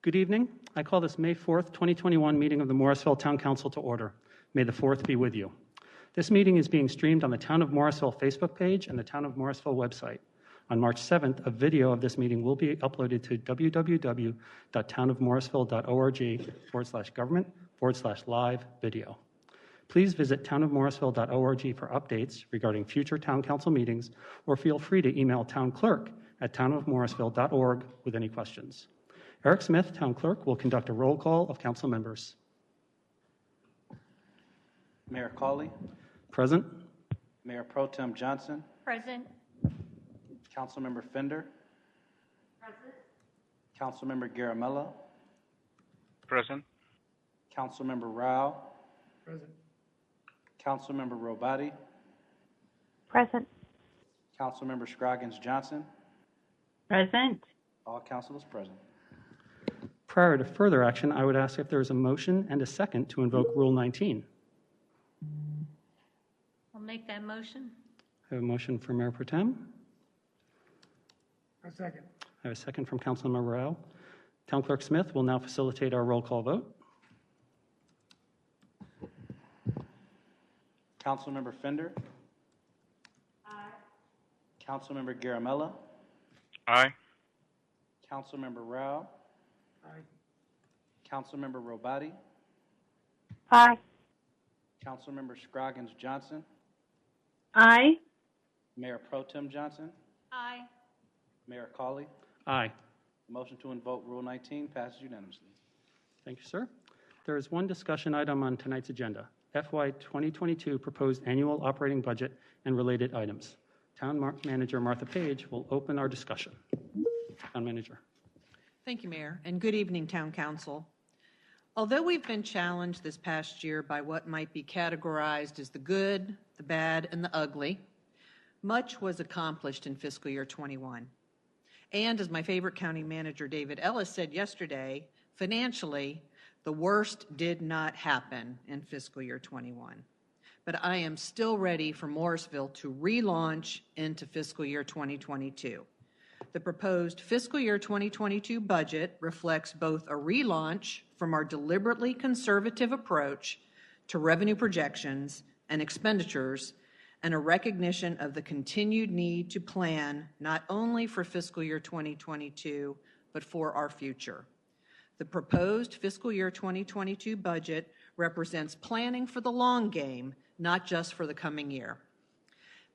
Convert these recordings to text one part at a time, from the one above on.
Good evening. I call this May 4th, 2021 meeting of the Morrisville Town Council to order. May the 4th be with you. This meeting is being streamed on the Town of Morrisville Facebook page and the Town of Morrisville website. On March 7th, a video of this meeting will be uploaded to www.townofmorrisville.org/government/live video. Please visit townofmorrisville.org for updates regarding future Town Council meetings, or feel free to email townclerk@townofmorrisville.org with any questions. Eric Smith, Town Clerk, will conduct a roll call of council members. Mayor Cawley. Present. Mayor Pro Tem Johnson. Present. Councilmember Fender. Present. Councilmember Garamella. Present. Councilmember Rao. Present. Councilmember Robati. Present. Councilmember Scroggins Johnson. Present. All councilors present. Prior to further action, I would ask if there is a motion and a second to invoke Rule 19. I'll make that motion. I have a motion from Mayor Pro Tem. A second. I have a second from Councilmember Rao. Town Clerk Smith will now facilitate our roll call vote. Councilmember Fender. Aye. Councilmember Garamella. Aye. Councilmember Rao. Aye. Councilmember Robati. Aye. Councilmember Scroggins Johnson. Aye. Mayor Pro Tem Johnson. Aye. Mayor Cawley. Aye. The motion to invoke Rule 19 passes unanimously. Thank you, sir. There is one discussion item on tonight's agenda, FY 2022 proposed annual operating budget and related items. Town Manager Martha Page will open our discussion. Town Manager. Thank you, Mayor, and good evening, Town Council. Although we've been challenged this past year by what might be categorized as the good, the bad, and the ugly, much was accomplished in fiscal year 21. And as my favorite county manager, David Ellis, said yesterday, financially, the worst did not happen in fiscal year 21. But I am still ready for Morrisville to relaunch into fiscal year 2022. The proposed fiscal year 2022 budget reflects both a relaunch from our deliberately conservative approach to revenue projections and expenditures, and a recognition of the continued need to plan not only for fiscal year 2022, but for our future. The proposed fiscal year 2022 budget represents planning for the long game, not just for the coming year.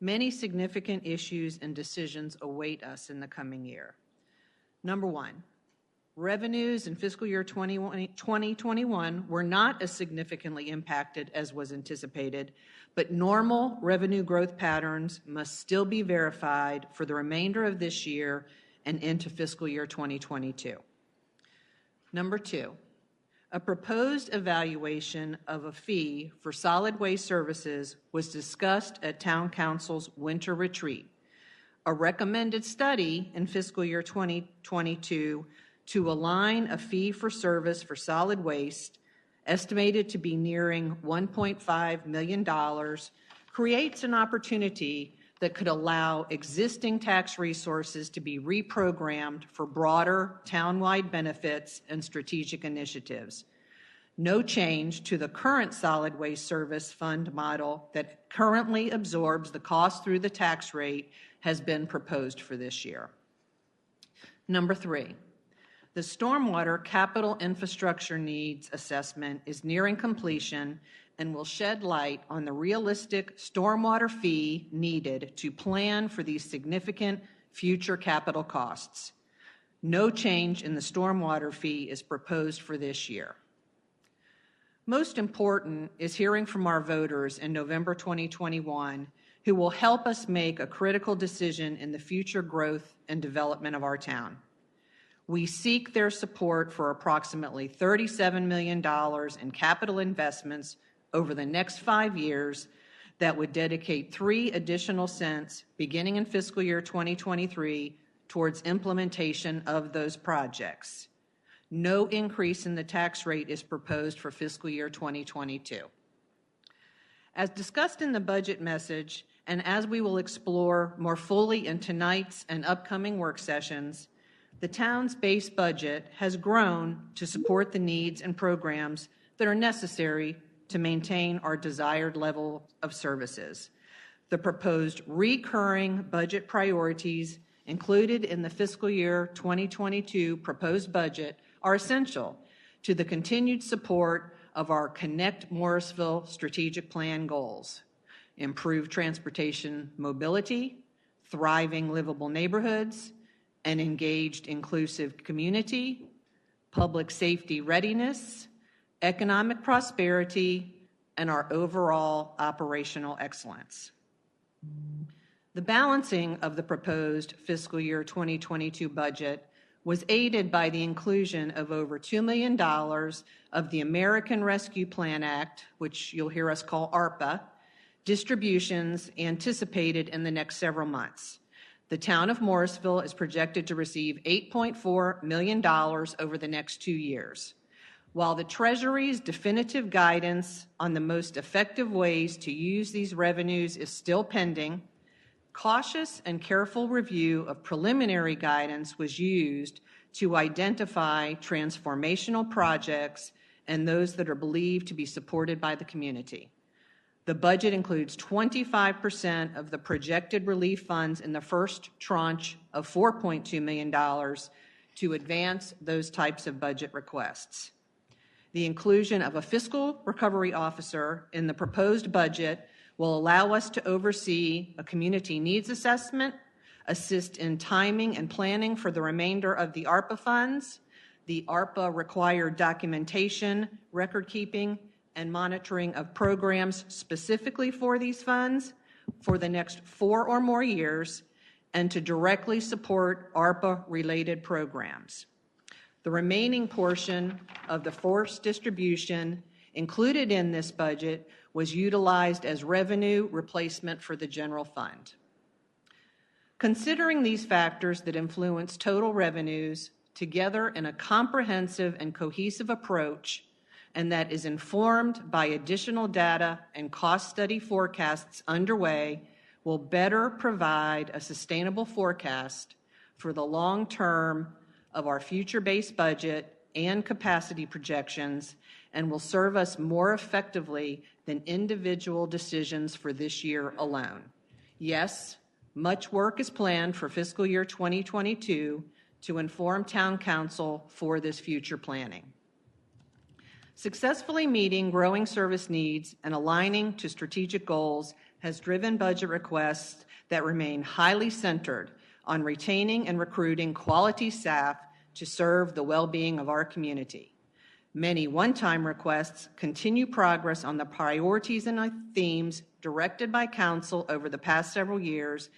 Many significant issues and decisions await us in the coming year. Number one, revenues in fiscal year 2021 were not as significantly impacted as was anticipated, but normal revenue growth patterns must still be verified for the remainder of this year and into fiscal year 2022. Number two, a proposed evaluation of a fee for solid waste services was discussed at Town Council's winter retreat. A recommended study in fiscal year 2022 to align a fee for service for solid waste, estimated to be nearing $1.5 million, creates an opportunity that could allow existing tax resources to be reprogrammed for broader town-wide benefits and strategic initiatives. No change to the current solid waste service fund model that currently absorbs the cost through the tax rate has been proposed for this year. Number three, the stormwater capital infrastructure needs assessment is nearing completion and will shed light on the realistic stormwater fee needed to plan for these significant future capital costs. No change in the stormwater fee is proposed for this year. Most important is hearing from our voters in November 2021 who will help us make a critical decision in the future growth and development of our town. We seek their support for approximately $37 million in capital investments over the next 5 years that would dedicate 3 additional cents beginning in fiscal year 2023 towards implementation of those projects. No increase in the tax rate is proposed for fiscal year 2022. As discussed in the budget message, and as we will explore more fully in tonight's and upcoming work sessions, the town's base budget has grown to support the needs and programs that are necessary to maintain our desired level of services. The proposed recurring budget priorities included in the fiscal year 2022 proposed budget are essential to the continued support of our Connect Morrisville strategic plan goals: improved transportation mobility, thriving livable neighborhoods, an engaged inclusive community, public safety readiness, economic prosperity, and our overall operational excellence. The balancing of the proposed fiscal year 2022 budget was aided by the inclusion of over $2 million of the American Rescue Plan Act, which you'll hear us call ARPA, distributions anticipated in the next several months. The town of Morrisville is projected to receive $8.4 million over the next 2 years. While the Treasury's definitive guidance on the most effective ways to use these revenues is still pending, cautious and careful review of preliminary guidance was used to identify transformational projects and those that are believed to be supported by the community. The budget includes 25% of the projected relief funds in the first tranche of $4.2 million to advance those types of budget requests. The inclusion of a fiscal recovery officer in the proposed budget will allow us to oversee a community needs assessment, assist in timing and planning for the remainder of the ARPA funds, the ARPA required documentation, record keeping, and monitoring of programs specifically for these funds for the next 4 or more years, and to directly support ARPA-related programs. The remaining portion of the forced distribution included in this budget was utilized as revenue replacement for the general fund. Considering these factors that influence total revenues together in a comprehensive and cohesive approach, and that is informed by additional data and cost study forecasts underway, will better provide a sustainable forecast for the long term of our future-based budget and capacity projections, and will serve us more effectively than individual decisions for this year alone. Yes, much work is planned for fiscal year 2022 to inform Town Council for this future planning. Successfully meeting growing service needs and aligning to strategic goals has driven budget requests that remain highly centered on retaining and recruiting quality staff to serve the well-being of our community. Many one-time requests continue progress on the priorities and themes directed by Council over the past several years,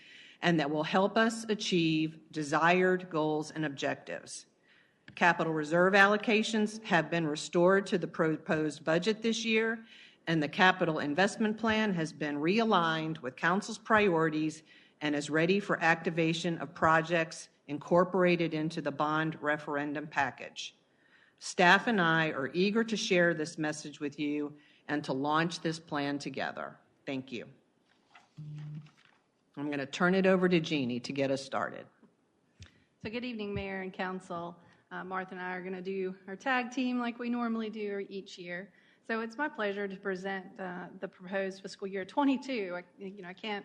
and that will help us achieve desired goals and objectives. Capital reserve allocations have been restored to the proposed budget this year, and the capital investment plan has been realigned with Council's priorities and is ready for activation of projects incorporated into the bond referendum package. Staff and I are eager to share this message with you and to launch this plan together. Thank you. I'm going to turn it over to Jeannie to get us started. So good evening, Mayor and Council. Martha and I are going to do our tag team like we normally do each year. So it's my pleasure to present the proposed fiscal year 22. I can't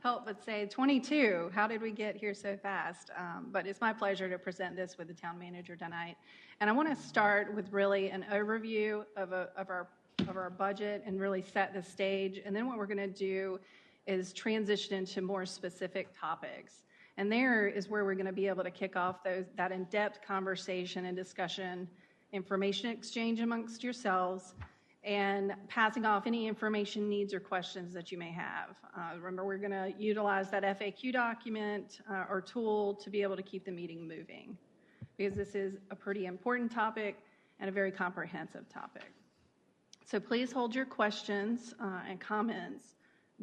help but say 22. How did we get here so fast? But it's my pleasure to present this with the town manager tonight. And I want to start with really an overview of our budget and really set the stage. And then what we're going to do is transition into more specific topics. And there is where we're going to be able to kick off that in-depth conversation and discussion, information exchange amongst yourselves, and passing off any information needs or questions that you may have. Remember, we're going to utilize that FAQ document or tool to be able to keep the meeting moving, because this is a pretty important topic and a very comprehensive topic. So please hold your questions and comments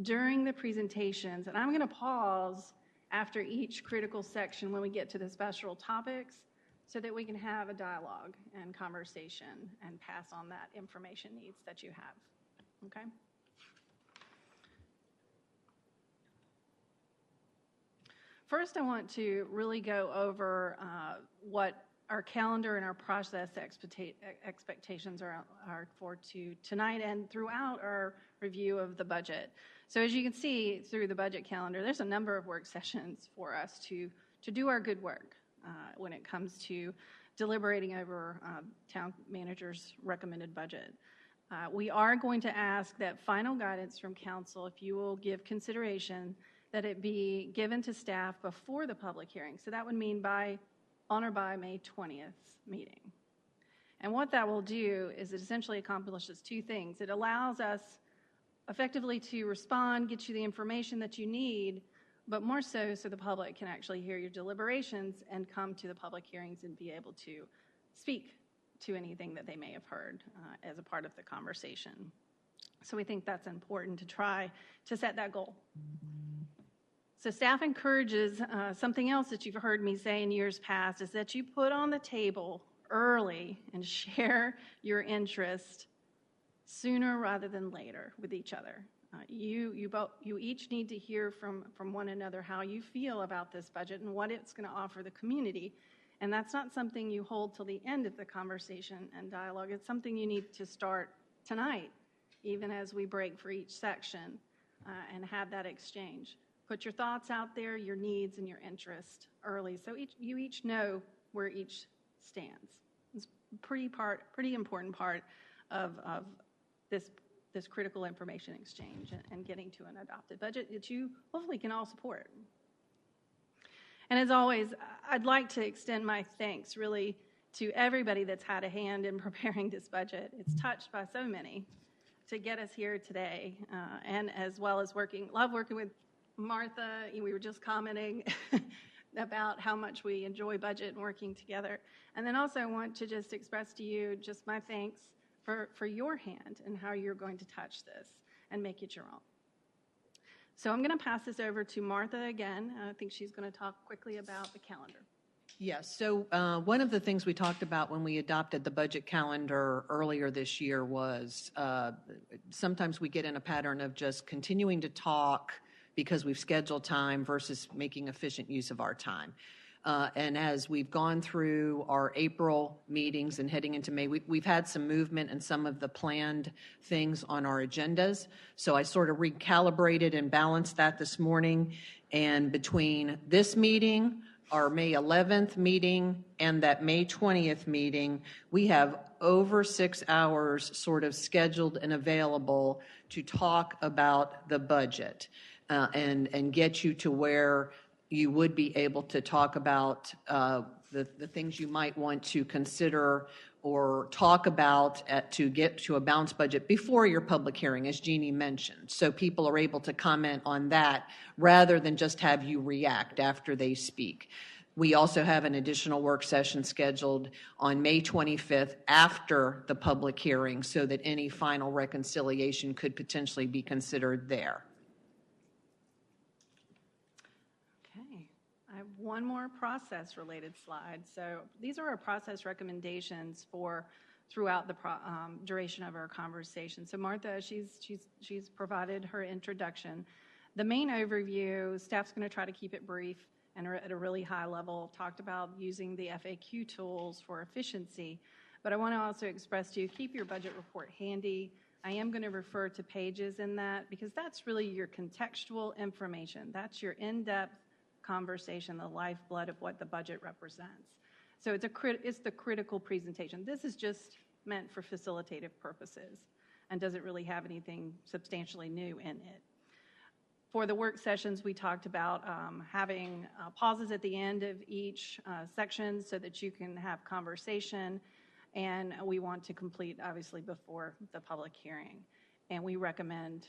during the presentations, and I'm going to pause after each critical section when we get to the special topics so that we can have a dialogue and conversation and pass on that information needs that you have. Okay? First, I want to really go over what our calendar and our process expectations are for tonight and throughout our review of the budget. So as you can see through the budget calendar, there's a number of work sessions for us to do our good work when it comes to deliberating over town manager's recommended budget. We are going to ask that final guidance from council, if you will give consideration, that it be given to staff before the public hearing. So that would mean on or by May 20th meeting. And what that will do is it essentially accomplishes two things. It allows us effectively to respond, get you the information that you need, but more so the public can actually hear your deliberations and come to the public hearings and be able to speak to anything that they may have heard as a part of the conversation. So we think that's important to try to set that goal. So staff encourages something else that you've heard me say in years past is that you put on the table early and share your interest sooner rather than later with each other. You each need to hear from one another how you feel about this budget and what it's going to offer the community. And that's not something you hold till the end of the conversation and dialogue. It's something you need to start tonight, even as we break for each section and have that exchange. Put your thoughts out there, your needs and your interest early, so you each know where each stands. It's a pretty important part of this critical information exchange and getting to an adopted budget that you hopefully can all support. And as always, I'd like to extend my thanks really to everybody that's had a hand in preparing this budget. It's touched by so many to get us here today, and as well as love working with Martha. We were just commenting about how much we enjoy budget and working together. And then also I want to just express to you just my thanks for your hand and how you're going to touch this and make it your own. So I'm going to pass this over to Martha again. I think she's going to talk quickly about the calendar. Yes, so one of the things we talked about when we adopted the budget calendar earlier this year was sometimes we get in a pattern of just continuing to talk because we've scheduled time versus making efficient use of our time. And as we've gone through our April meetings and heading into May, we've had some movement in some of the planned things on our agendas. So I sort of recalibrated and balanced that this morning. And between this meeting, our May 11th meeting, and that May 20th meeting, we have over 6 hours sort of scheduled and available to talk about the budget. And get you to where you would be able to talk about the things you might want to consider or talk about to get to a balanced budget before your public hearing, as Jeannie mentioned. So people are able to comment on that rather than just have you react after they speak. We also have an additional work session scheduled on May 25th after the public hearing so that any final reconciliation could potentially be considered there. I have one more process-related slide. So these are our process recommendations for throughout the duration of our conversation. So Martha, she's provided her introduction. The main overview, staff's going to try to keep it brief and at a really high level. Talked about using the FAQ tools for efficiency, but I want to also express to you, keep your budget report handy. I am going to refer to pages in that because that's really your contextual information. That's your in-depth conversation, the lifeblood of what the budget represents. So it's the critical presentation. This is just meant for facilitative purposes and doesn't really have anything substantially new in it. For the work sessions, we talked about having pauses at the end of each section so that you can have conversation, and we want to complete, obviously, before the public hearing. And we recommend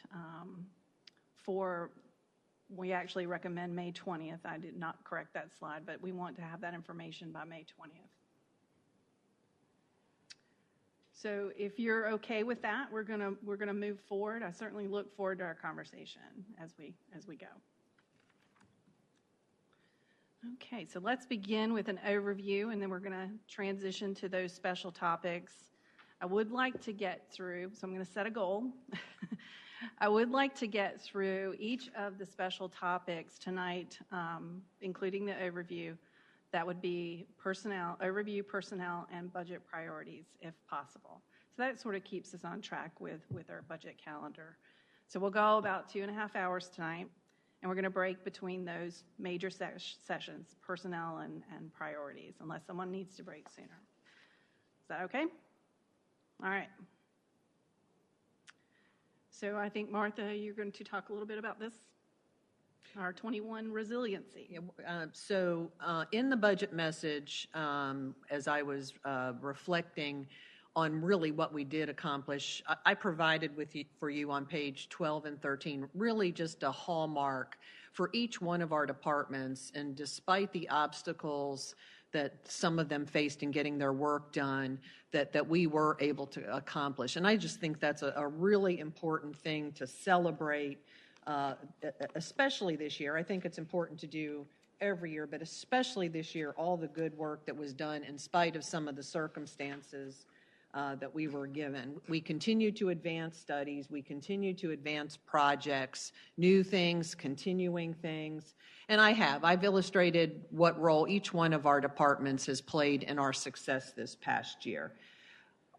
we actually recommend May 20th. I did not correct that slide, but we want to have that information by May 20th. So if you're okay with that, we're gonna move forward. I certainly look forward to our conversation as we go. Okay, so let's begin with an overview, and then we're gonna transition to those special topics. I would like to get through, so I'm gonna set a goal. I would like to get through each of the special topics tonight, including the overview. That would be personnel, overview, personnel, and budget priorities, if possible. So that sort of keeps us on track with our budget calendar. So we'll go about 2.5 hours tonight, and we're going to break between those major sessions, personnel and priorities, unless someone needs to break sooner. Is that okay? All right. So I think, Martha, you're going to talk a little bit about this, our 21 resiliency. Yeah, in the budget message, as I was reflecting on really what we did accomplish, I provided for you on page 12 and 13 really just a hallmark for each one of our departments, and despite the obstacles that some of them faced in getting their work done, that we were able to accomplish. And I just think that's a really important thing to celebrate, especially this year. I think it's important to do every year, but especially this year, all the good work that was done in spite of some of the circumstances that we were given. We continue to advance studies, we continue to advance projects, new things, continuing things, and I've illustrated what role each one of our departments has played in our success this past year.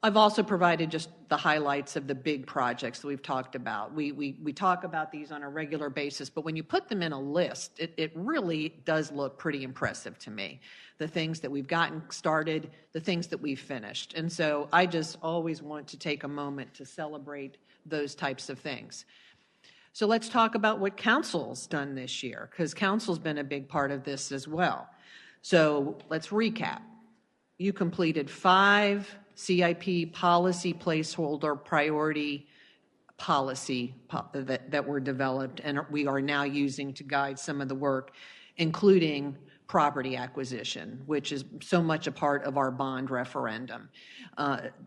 I've also provided just the highlights of the big projects that we've talked about. We talk about these on a regular basis, but when you put them in a list, it really does look pretty impressive to me. The things that we've gotten started, the things that we've finished. And so I just always want to take a moment to celebrate those types of things. So let's talk about what council's done this year, because council's been a big part of this as well. So let's recap. You completed 5 CIP policy placeholder priority policy that were developed and we are now using to guide some of the work, including property acquisition, which is so much a part of our bond referendum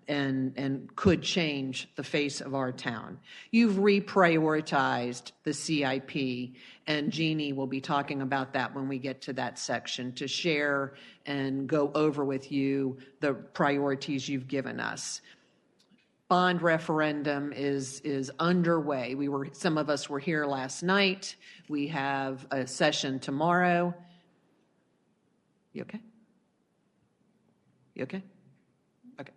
and could change the face of our town. You've reprioritized the CIP, and Jeannie will be talking about that when we get to that section to share and go over with you the priorities you've given us. Bond referendum is underway. Some of us were here last night. We have a session tomorrow. You okay? You okay? Okay.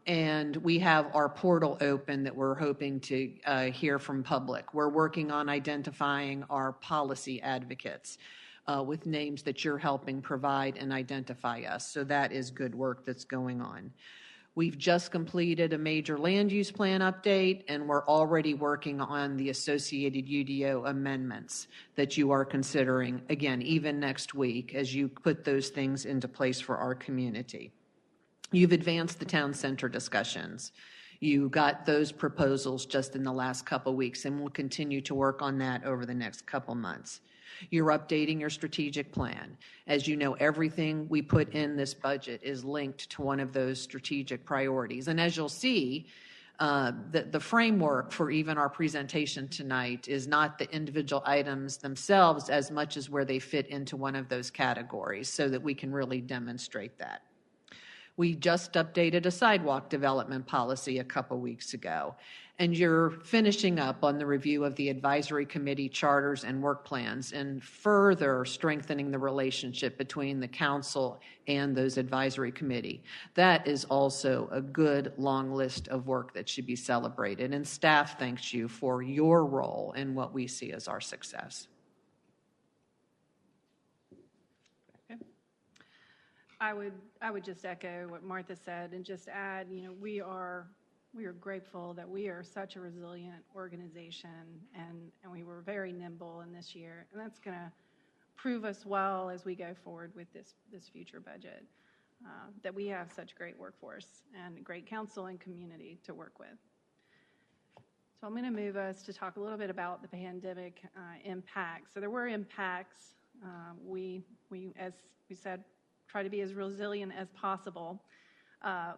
And we have our portal open that we're hoping to hear from public. We're working on identifying our policy advocates with names that you're helping provide and identify us. So that is good work that's going on. We've just completed a major land use plan update, and we're already working on the associated UDO amendments that you are considering, again, even next week, as you put those things into place for our community. You've advanced the town center discussions. You got those proposals just in the last couple weeks, and we'll continue to work on that over the next couple months. You're updating your strategic plan. As you know, everything we put in this budget is linked to one of those strategic priorities. And as you'll see, the framework for even our presentation tonight is not the individual items themselves as much as where they fit into one of those categories so that we can really demonstrate that. We just updated a sidewalk development policy a couple weeks ago, and you're finishing up on the review of the advisory committee charters and work plans and further strengthening the relationship between the council and those advisory committee. That is also a good long list of work that should be celebrated, and staff thanks you for your role in what we see as our success. I would just echo what Martha said and just add, we are grateful that we are such a resilient organization, and we were very nimble in this year, and that's going to prove us well as we go forward with this future budget, that we have such great workforce and great council and community to work with. So I'm going to move us to talk a little bit about the pandemic impacts. So there were impacts. We, as we said, try to be as resilient as possible.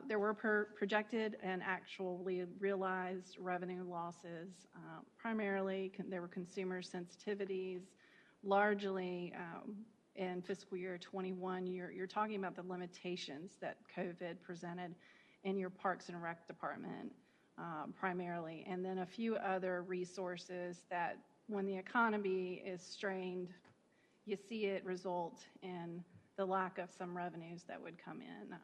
There were projected and actually realized revenue losses. Primarily, there were consumer sensitivities. Largely, in fiscal year 21, you're talking about the limitations that COVID presented in your Parks and Rec department. primarily, and then a few other resources that when the economy is strained, you see it result in the lack of some revenues that would come in.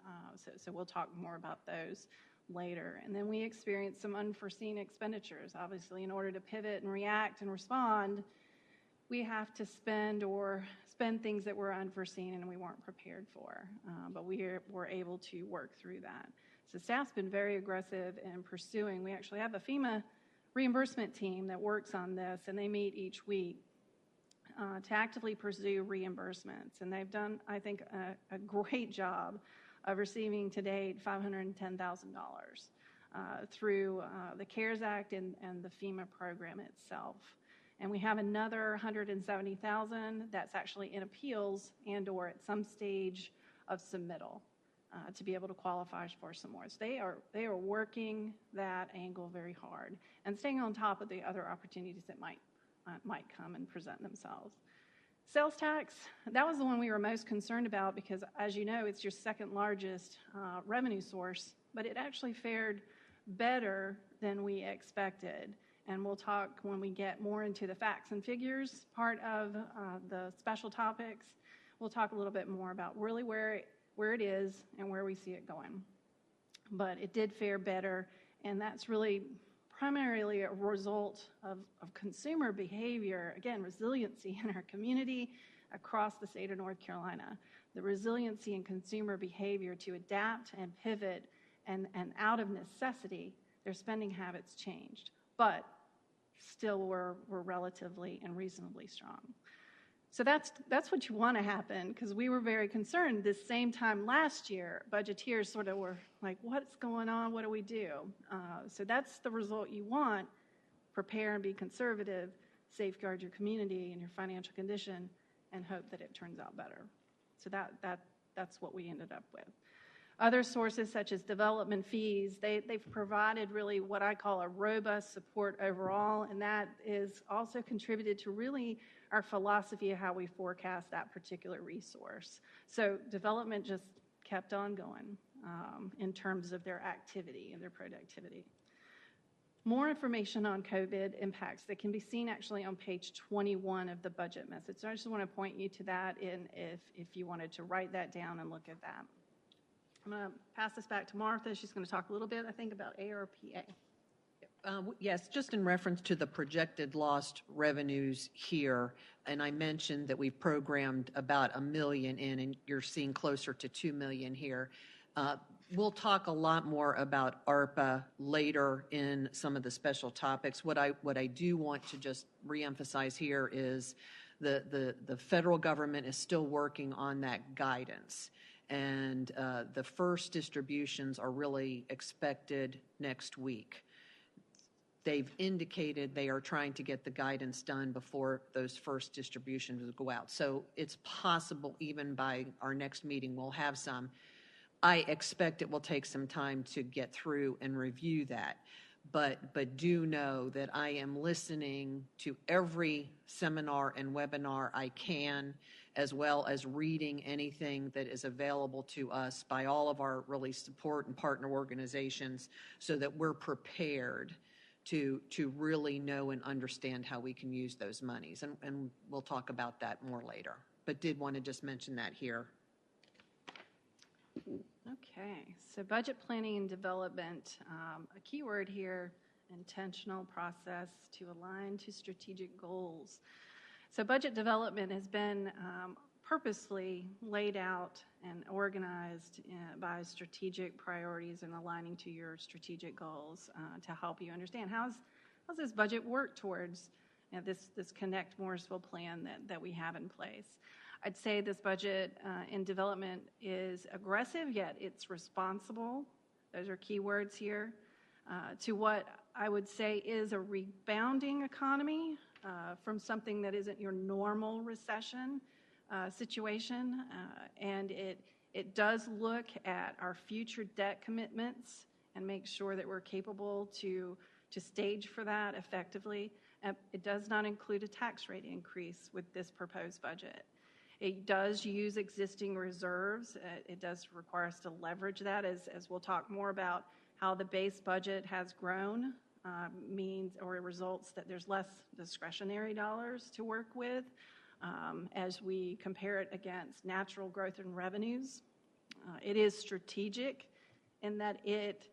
So we'll talk more about those later. And then we experienced some unforeseen expenditures. Obviously, in order to pivot and react and respond, we have to spend things that were unforeseen and we weren't prepared for. But we were able to work through that. So staff's been very aggressive in pursuing. We actually have a FEMA reimbursement team that works on this, and they meet each week to actively pursue reimbursements. And they've done, I think, a great job of receiving to date $510,000 through the CARES Act and the FEMA program itself. And we have another $170,000 that's actually in appeals and or at some stage of submittal to be able to qualify for some more. So they are working that angle very hard and staying on top of the other opportunities that might come and present themselves. Sales tax, that was the one we were most concerned about because, as you know, it's your second largest revenue source, but it actually fared better than we expected. And we'll talk when we get more into the facts and figures part of the special topics. We'll talk a little bit more about really where it is and where we see it going. But it did fare better, and that's really primarily a result of consumer behavior, again, resiliency in our community across the state of North Carolina. The resiliency in consumer behavior to adapt and pivot, and out of necessity, their spending habits changed. But still were relatively and reasonably strong. So that's what you want to happen, because we were very concerned. This same time last year, budgeteers sort of were like, what's going on? What do we do? So that's the result you want. Prepare and be conservative, safeguard your community and your financial condition, and hope that it turns out better. So that's what we ended up with. Other sources such as development fees, they've provided really what I call a robust support overall, and that is also contributed to really our philosophy of how we forecast that particular resource. So development just kept on going in terms of their activity and their productivity. More information on COVID impacts that can be seen actually on page 21 of the budget message. So I just want to point you to that if you wanted to write that down and look at that. I'm going to pass this back to Martha. She's going to talk a little bit, I think, about ARPA. Yes, just in reference to the projected lost revenues here, and I mentioned that we've programmed about $1 million in, and you're seeing closer to $2 million here. We'll talk a lot more about ARPA later in some of the special topics. What I do want to just reemphasize here is the federal government is still working on that guidance. And the first distributions are really expected next week. They've indicated they are trying to get the guidance done before those first distributions will go out. So it's possible even by our next meeting we'll have some. I expect it will take some time to get through and review that. But do know that I am listening to every seminar and webinar I can, as well as reading anything that is available to us by all of our really support and partner organizations so that we're prepared to really know and understand how we can use those monies. And we'll talk about that more later. But did want to just mention that here. Okay, so budget planning and development, a key word here, intentional process to align to strategic goals. So budget development has been purposely laid out and organized by strategic priorities and aligning to your strategic goals to help you understand how's this budget work towards this Connect Morrisville plan that we have in place. I'd say this budget in development is aggressive, yet it's responsible. Those are key words here. To what I would say is a rebounding economy from something that isn't your normal recession situation. And it does look at our future debt commitments and make sure that we're capable to stage for that effectively. It does not include a tax rate increase with this proposed budget. It does use existing reserves. It does require us to leverage that, as we'll talk more about how the base budget has grown means or results that there's less discretionary dollars to work with as we compare it against natural growth in revenues. It is strategic in that it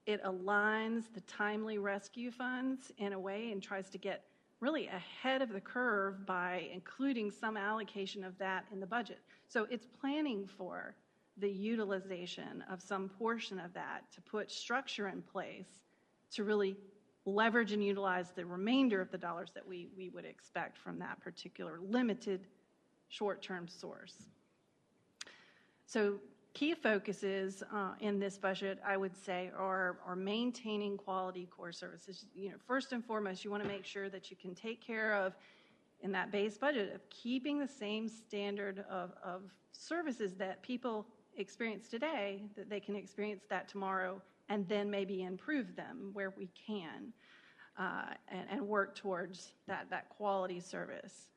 aligns the timely rescue funds in a way and tries to get really ahead of the curve by including some allocation of that in the budget. So it's planning for the utilization of some portion of that to put structure in place to really leverage and utilize the remainder of the dollars that we would expect from that particular limited short-term source. So key focuses in this budget, I would say, are maintaining quality core services. First and foremost, you want to make sure that you can take care of, in that base budget, of keeping the same standard of services that people experience today, that they can experience that tomorrow, and then maybe improve them where we can, and work towards that quality service.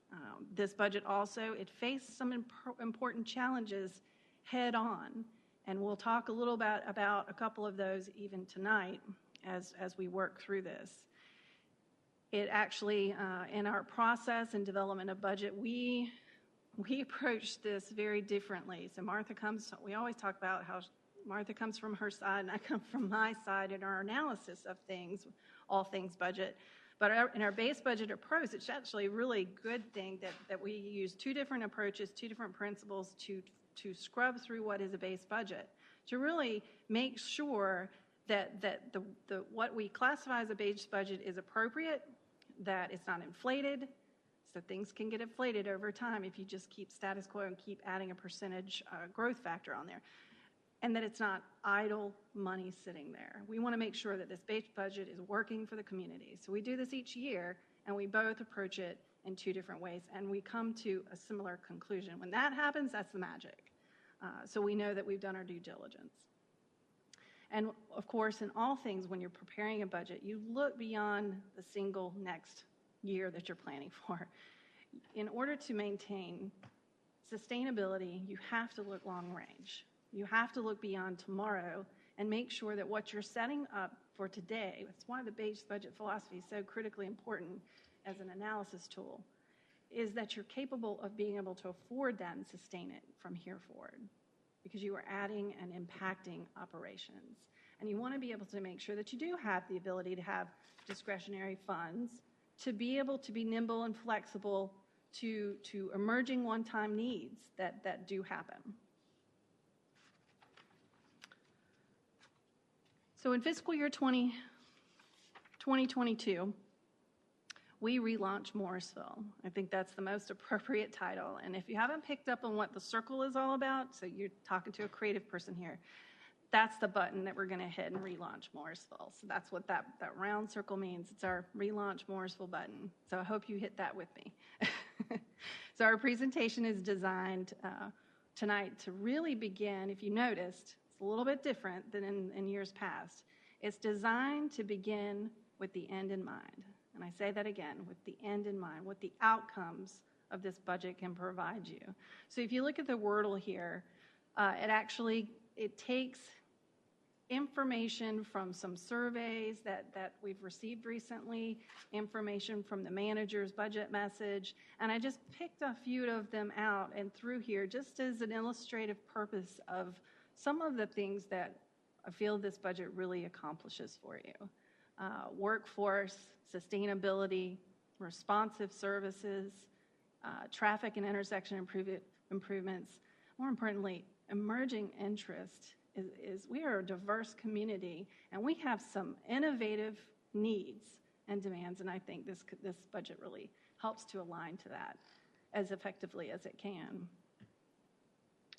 This budget also, it faced some important challenges head on, and we'll talk a little bit about a couple of those even tonight as we work through this. It actually, in our process and development of budget, we approach this very differently. So we always talk about how Martha comes from her side and I come from my side in our analysis of things, all things budget. But in our base budget approach, it's actually a really good thing that we use two different approaches, two different principles to scrub through what is a base budget, to really make sure that what we classify as a base budget is appropriate, that it's not inflated, so things can get inflated over time if you just keep status quo and keep adding a percentage growth factor on there, and that it's not idle money sitting there. We want to make sure that this base budget is working for the community. So we do this each year, and we both approach it in two different ways, and we come to a similar conclusion. When that happens, that's the magic. So we know that we've done our due diligence. And of course, in all things, when you're preparing a budget, you look beyond the single next year that you're planning for. In order to maintain sustainability, you have to look long range. You have to look beyond tomorrow and make sure that what you're setting up for today, that's why the base budget philosophy is so critically important as an analysis tool, is that you're capable of being able to afford that and sustain it from here forward, because you are adding and impacting operations. And you want to be able to make sure that you do have the ability to have discretionary funds to be able to be nimble and flexible to emerging one-time needs that do happen. So in fiscal year 2022, we relaunched Morrisville. I think that's the most appropriate title. And if you haven't picked up on what the circle is all about, so you're talking to a creative person here, that's the button that we're going to hit and relaunch Morrisville. So that's what that round circle means. It's our relaunch Morrisville button. So I hope you hit that with me. So our presentation is designed tonight to really begin, if you noticed, it's a little bit different than in years past. It's designed to begin with the end in mind. And I say that again, with the end in mind, what the outcomes of this budget can provide you. So if you look at the Wordle here, it takes information from some surveys that we've received recently, information from the manager's budget message, and I just picked a few of them out and through here just as an illustrative purpose of some of the things that I feel this budget really accomplishes for you. Workforce, sustainability, responsive services, traffic and intersection improvements. More importantly, emerging interest is we are a diverse community and we have some innovative needs and demands, and I think this budget really helps to align to that as effectively as it can.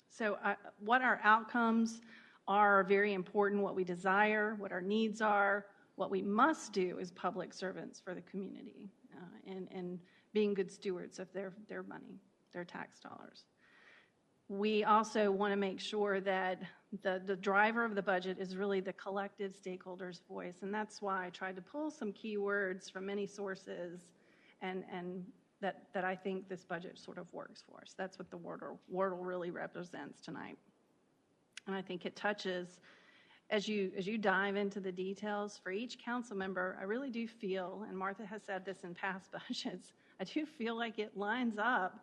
So what our outcomes are very important, what we desire, what our needs are, what we must do as public servants for the community, and being good stewards of their money, their tax dollars. We also want to make sure that the driver of the budget is really the collective stakeholders' voice, and that's why I tried to pull some key words from many sources, and that I think this budget sort of works for us. That's what the Wordle really represents tonight. And I think it touches as you dive into the details for each council member, I really do feel, and Martha has said this in past budgets, I do feel like it lines up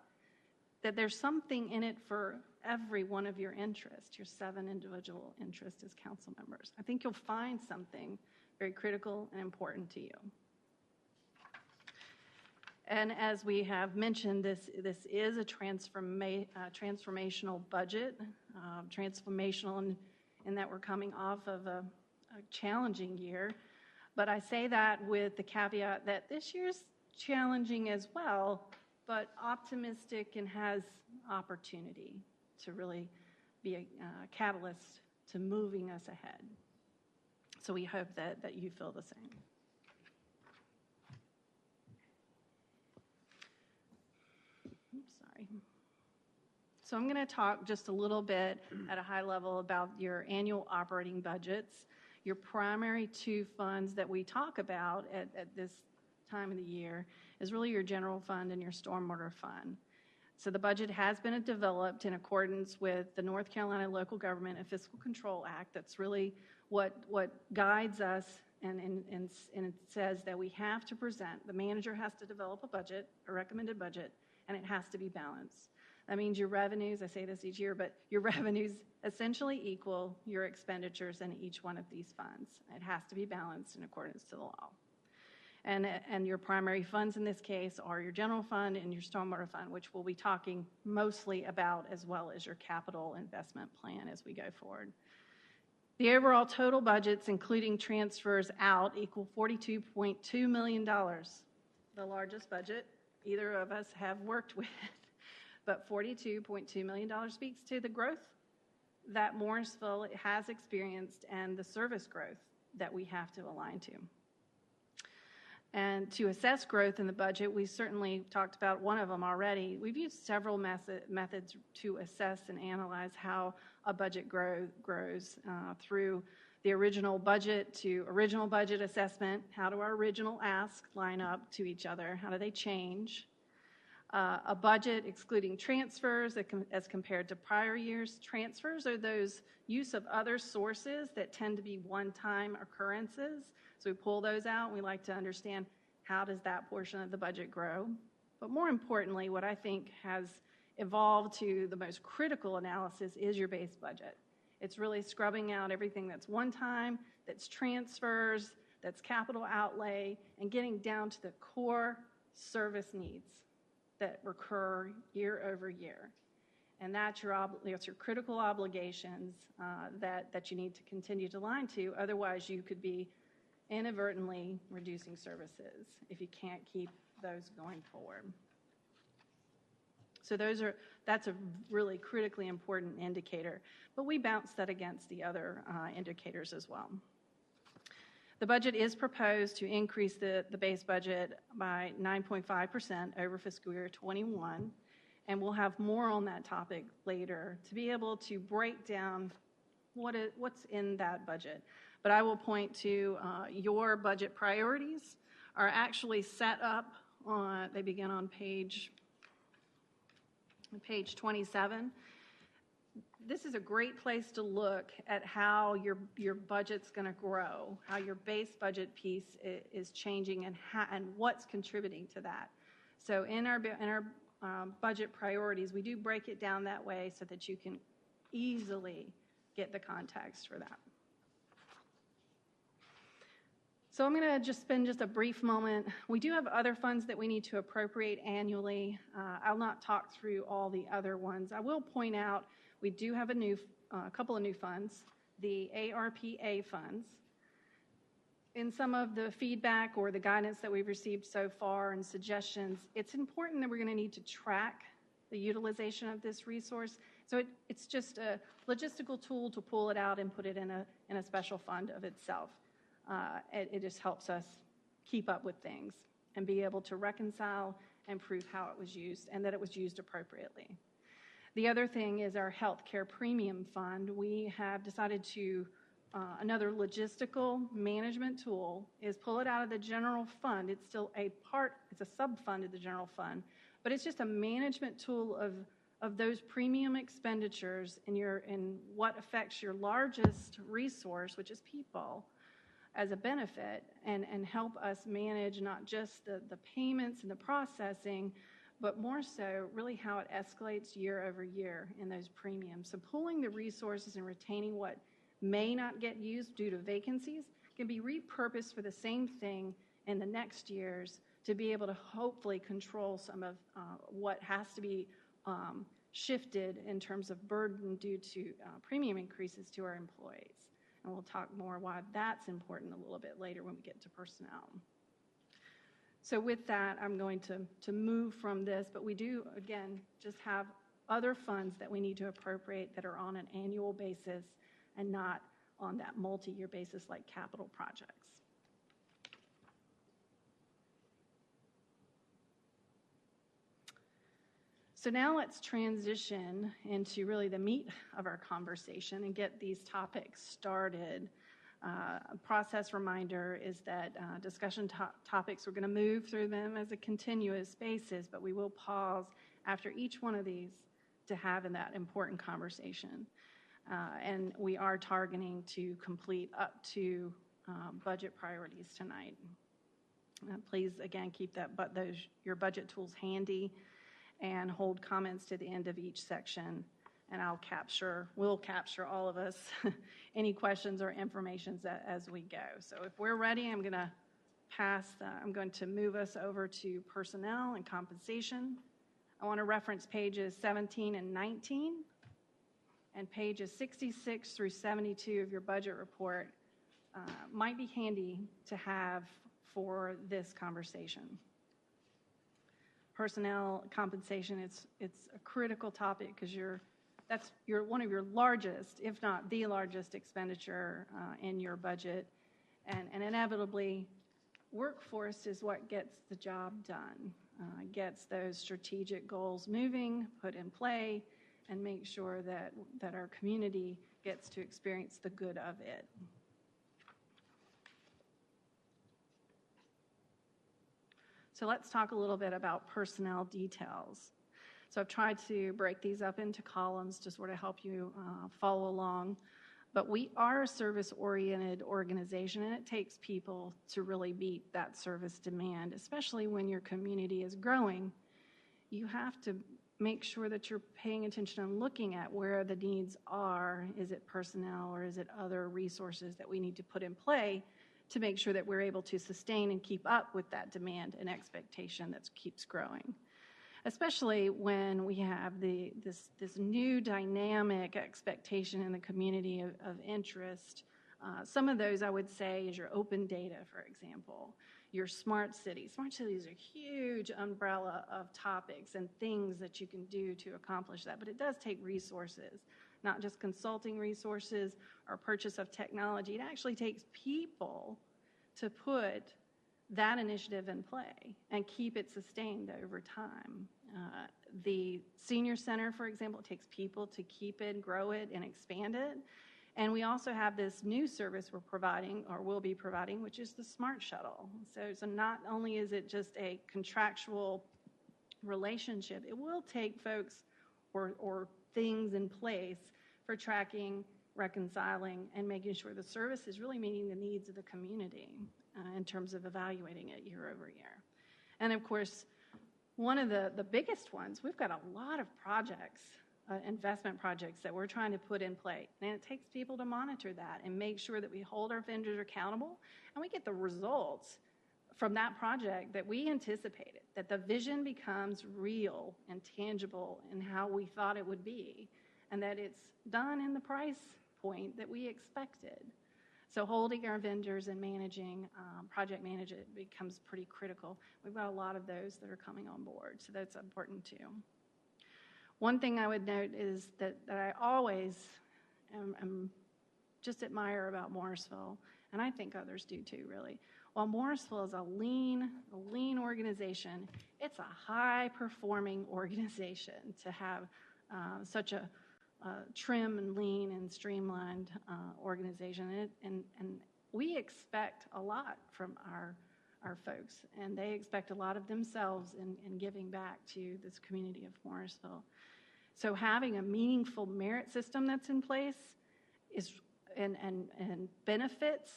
that there's something in it for every one of your interests, your 7 individual interests as council members. I think you'll find something very critical and important to you. And as we have mentioned, this is a transformational budget, transformational in that we're coming off of a challenging year. But I say that with the caveat that this year's challenging as well, but optimistic and has opportunity to really be a catalyst to moving us ahead. So we hope that you feel the same. Sorry. So I'm going to talk just a little bit at a high level about your annual operating budgets. Your primary 2 funds that we talk about at this time of the year is really your general fund and your stormwater fund. So the budget has been developed in accordance with the North Carolina Local Government and Fiscal Control Act. That's really what guides us, and it says that we have to present, the manager has to develop a budget, a recommended budget, and it has to be balanced. That means your revenues, I say this each year, but your revenues essentially equal your expenditures in each one of these funds. It has to be balanced in accordance to the law. And your primary funds in this case are your general fund and your stormwater fund, which we'll be talking mostly about, as well as your capital investment plan as we go forward. The overall total budgets, including transfers out, equal $42.2 million, the largest budget either of us have worked with. But $42.2 million speaks to the growth that Morrisville has experienced and the service growth that we have to align to. And to assess growth in the budget, we certainly talked about one of them already. We've used several methods to assess and analyze how a budget grows through the original budget to original budget assessment. How do our original asks line up to each other? How do they change? A budget excluding transfers as compared to prior years. Transfers are those use of other sources that tend to be one-time occurrences. So we pull those out, and we like to understand how does that portion of the budget grow. But more importantly, what I think has evolved to the most critical analysis is your base budget. It's really scrubbing out everything that's one-time, that's transfers, that's capital outlay, and getting down to the core service needs that recur year over year. And that's your critical obligations that you need to continue to align to. Otherwise, you could be inadvertently reducing services if you can't keep those going forward. So that's a really critically important indicator. But we bounce that against the other indicators as well. The budget is proposed to increase the base budget by 9.5% over fiscal year 21, and we'll have more on that topic later to be able to break down what's in that budget. But I will point to your budget priorities are actually set up on, they begin on page 27. This is a great place to look at how your budget's going to grow, how your base budget piece is changing, and what's contributing to that. So in our budget priorities, we do break it down that way so that you can easily get the context for that. So I'm going to just spend just a brief moment. We do have other funds that we need to appropriate annually. I'll not talk through all the other ones. I will point out we do have a couple of new funds, the ARPA funds. In some of the feedback or the guidance that we've received so far and suggestions, it's important that we're going to need to track the utilization of this resource. So it's just a logistical tool to pull it out and put it in a special fund of itself. It just helps us keep up with things and be able to reconcile and prove how it was used and that it was used appropriately. The other thing is our healthcare premium fund. We have decided to, another logistical management tool is pull it out of the general fund. It's still it's a sub-fund of the general fund, but it's just a management tool of those premium expenditures in what affects your largest resource, which is people, as a benefit, and help us manage not just the payments and the processing, but more so really how it escalates year over year in those premiums. So pulling the resources and retaining what may not get used due to vacancies can be repurposed for the same thing in the next years to be able to hopefully control some of what has to be shifted in terms of burden due to premium increases to our employees. And we'll talk more why that's important a little bit later when we get to personnel. So with that, I'm going to move from this, but we do, again, just have other funds that we need to appropriate that are on an annual basis and not on that multi-year basis like capital projects. So now let's transition into really the meat of our conversation and get these topics started. A process reminder is that discussion topics, we're going to move through them as a continuous basis, but we will pause after each one of these to have in that important conversation. And we are targeting to complete up to budget priorities tonight. Please, again, keep your budget tools handy and hold comments to the end of each section. And we'll capture all of us, any questions or information as we go. So if we're ready, I'm going to move us over to personnel and compensation. I want to reference pages 17 and 19 and pages 66 through 72 of your budget report. Might be handy to have for this conversation. Personnel compensation, it's a critical topic because you're one of your largest, if not the largest expenditure in your budget. And inevitably, workforce is what gets the job done, gets those strategic goals moving, put in play, and make sure that our community gets to experience the good of it. So let's talk a little bit about personnel details. So I've tried to break these up into columns to sort of help you follow along. But we are a service-oriented organization, and it takes people to really meet that service demand, especially when your community is growing. You have to make sure that you're paying attention and looking at where the needs are. Is it personnel or is it other resources that we need to put in play to make sure that we're able to sustain and keep up with that demand and expectation that keeps growing? Especially when we have this new dynamic expectation in the community of interest. Some of those I would say is your open data, for example, your smart cities. Smart cities are a huge umbrella of topics and things that you can do to accomplish that, but it does take resources, not just consulting resources or purchase of technology. It actually takes people to put that initiative in play and keep it sustained over time. The senior center, for example, it takes people to keep it, grow it, and expand it. And we also have this new service we're providing, or will be providing, which is the Smart Shuttle. So not only is it just a contractual relationship, it will take folks or things in place for tracking, reconciling, and making sure the service is really meeting the needs of the community in terms of evaluating it year over year. And of course, one of the biggest ones, we've got a lot of projects, investment projects that we're trying to put in play. And it takes people to monitor that and make sure that we hold our vendors accountable and we get the results from that project that we anticipated, that the vision becomes real and tangible in how we thought it would be, and that it's done in the price point that we expected. So holding our vendors and managing, project management becomes pretty critical. We've got a lot of those that are coming on board, so that's important too. One thing I would note is that I always am just admire about Morrisville, and I think others do too, really. While Morrisville is a lean organization, it's a high-performing organization to have such a trim and lean and streamlined organization. And we expect a lot from our folks, and they expect a lot of themselves in giving back to this community of Morrisville. So having a meaningful merit system that's in place is and benefits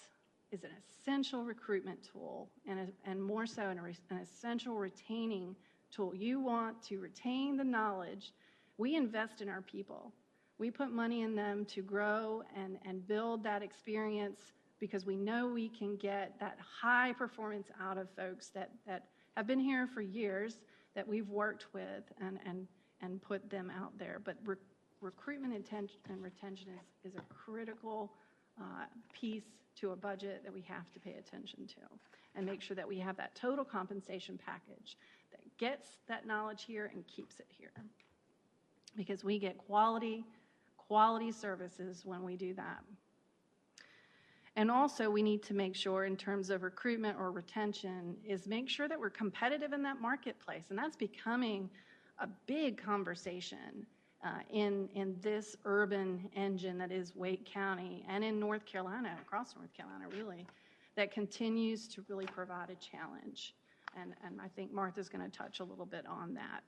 is an essential recruitment tool and more so an essential retaining tool. You want to retain the knowledge. We invest in our people. We put money in them to grow and build that experience because we know we can get that high performance out of folks that have been here for years that we've worked with and put them out there. But recruitment and retention is a critical piece to a budget that we have to pay attention to and make sure that we have that total compensation package that gets that knowledge here and keeps it here. Because we get quality services when we do that. And also we need to make sure in terms of recruitment or retention is make sure that we're competitive in that marketplace. And that's becoming a big conversation in this urban engine that is Wake County and in North Carolina, across North Carolina really, that continues to really provide a challenge. And I think Martha's going to touch a little bit on that.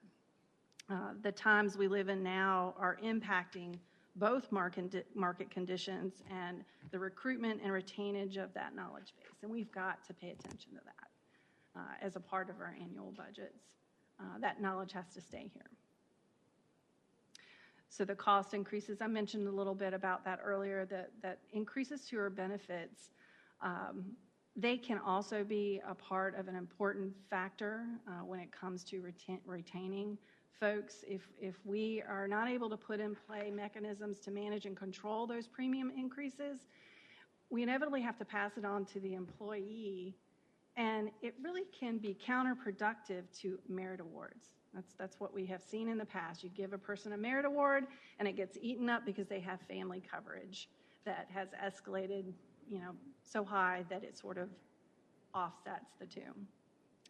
The times we live in now are impacting both market conditions and the recruitment and retainage of that knowledge base. And we've got to pay attention to that as a part of our annual budgets. That knowledge has to stay here. So the cost increases, I mentioned a little bit about that earlier, that increases to our benefits, they can also be a part of an important factor when it comes to retaining folks. If we are not able to put in play mechanisms to manage and control those premium increases, we inevitably have to pass it on to the employee, and it really can be counterproductive to merit awards. That's what we have seen in the past. You give a person a merit award, and it gets eaten up because they have family coverage that has escalated, so high that it sort of offsets the two.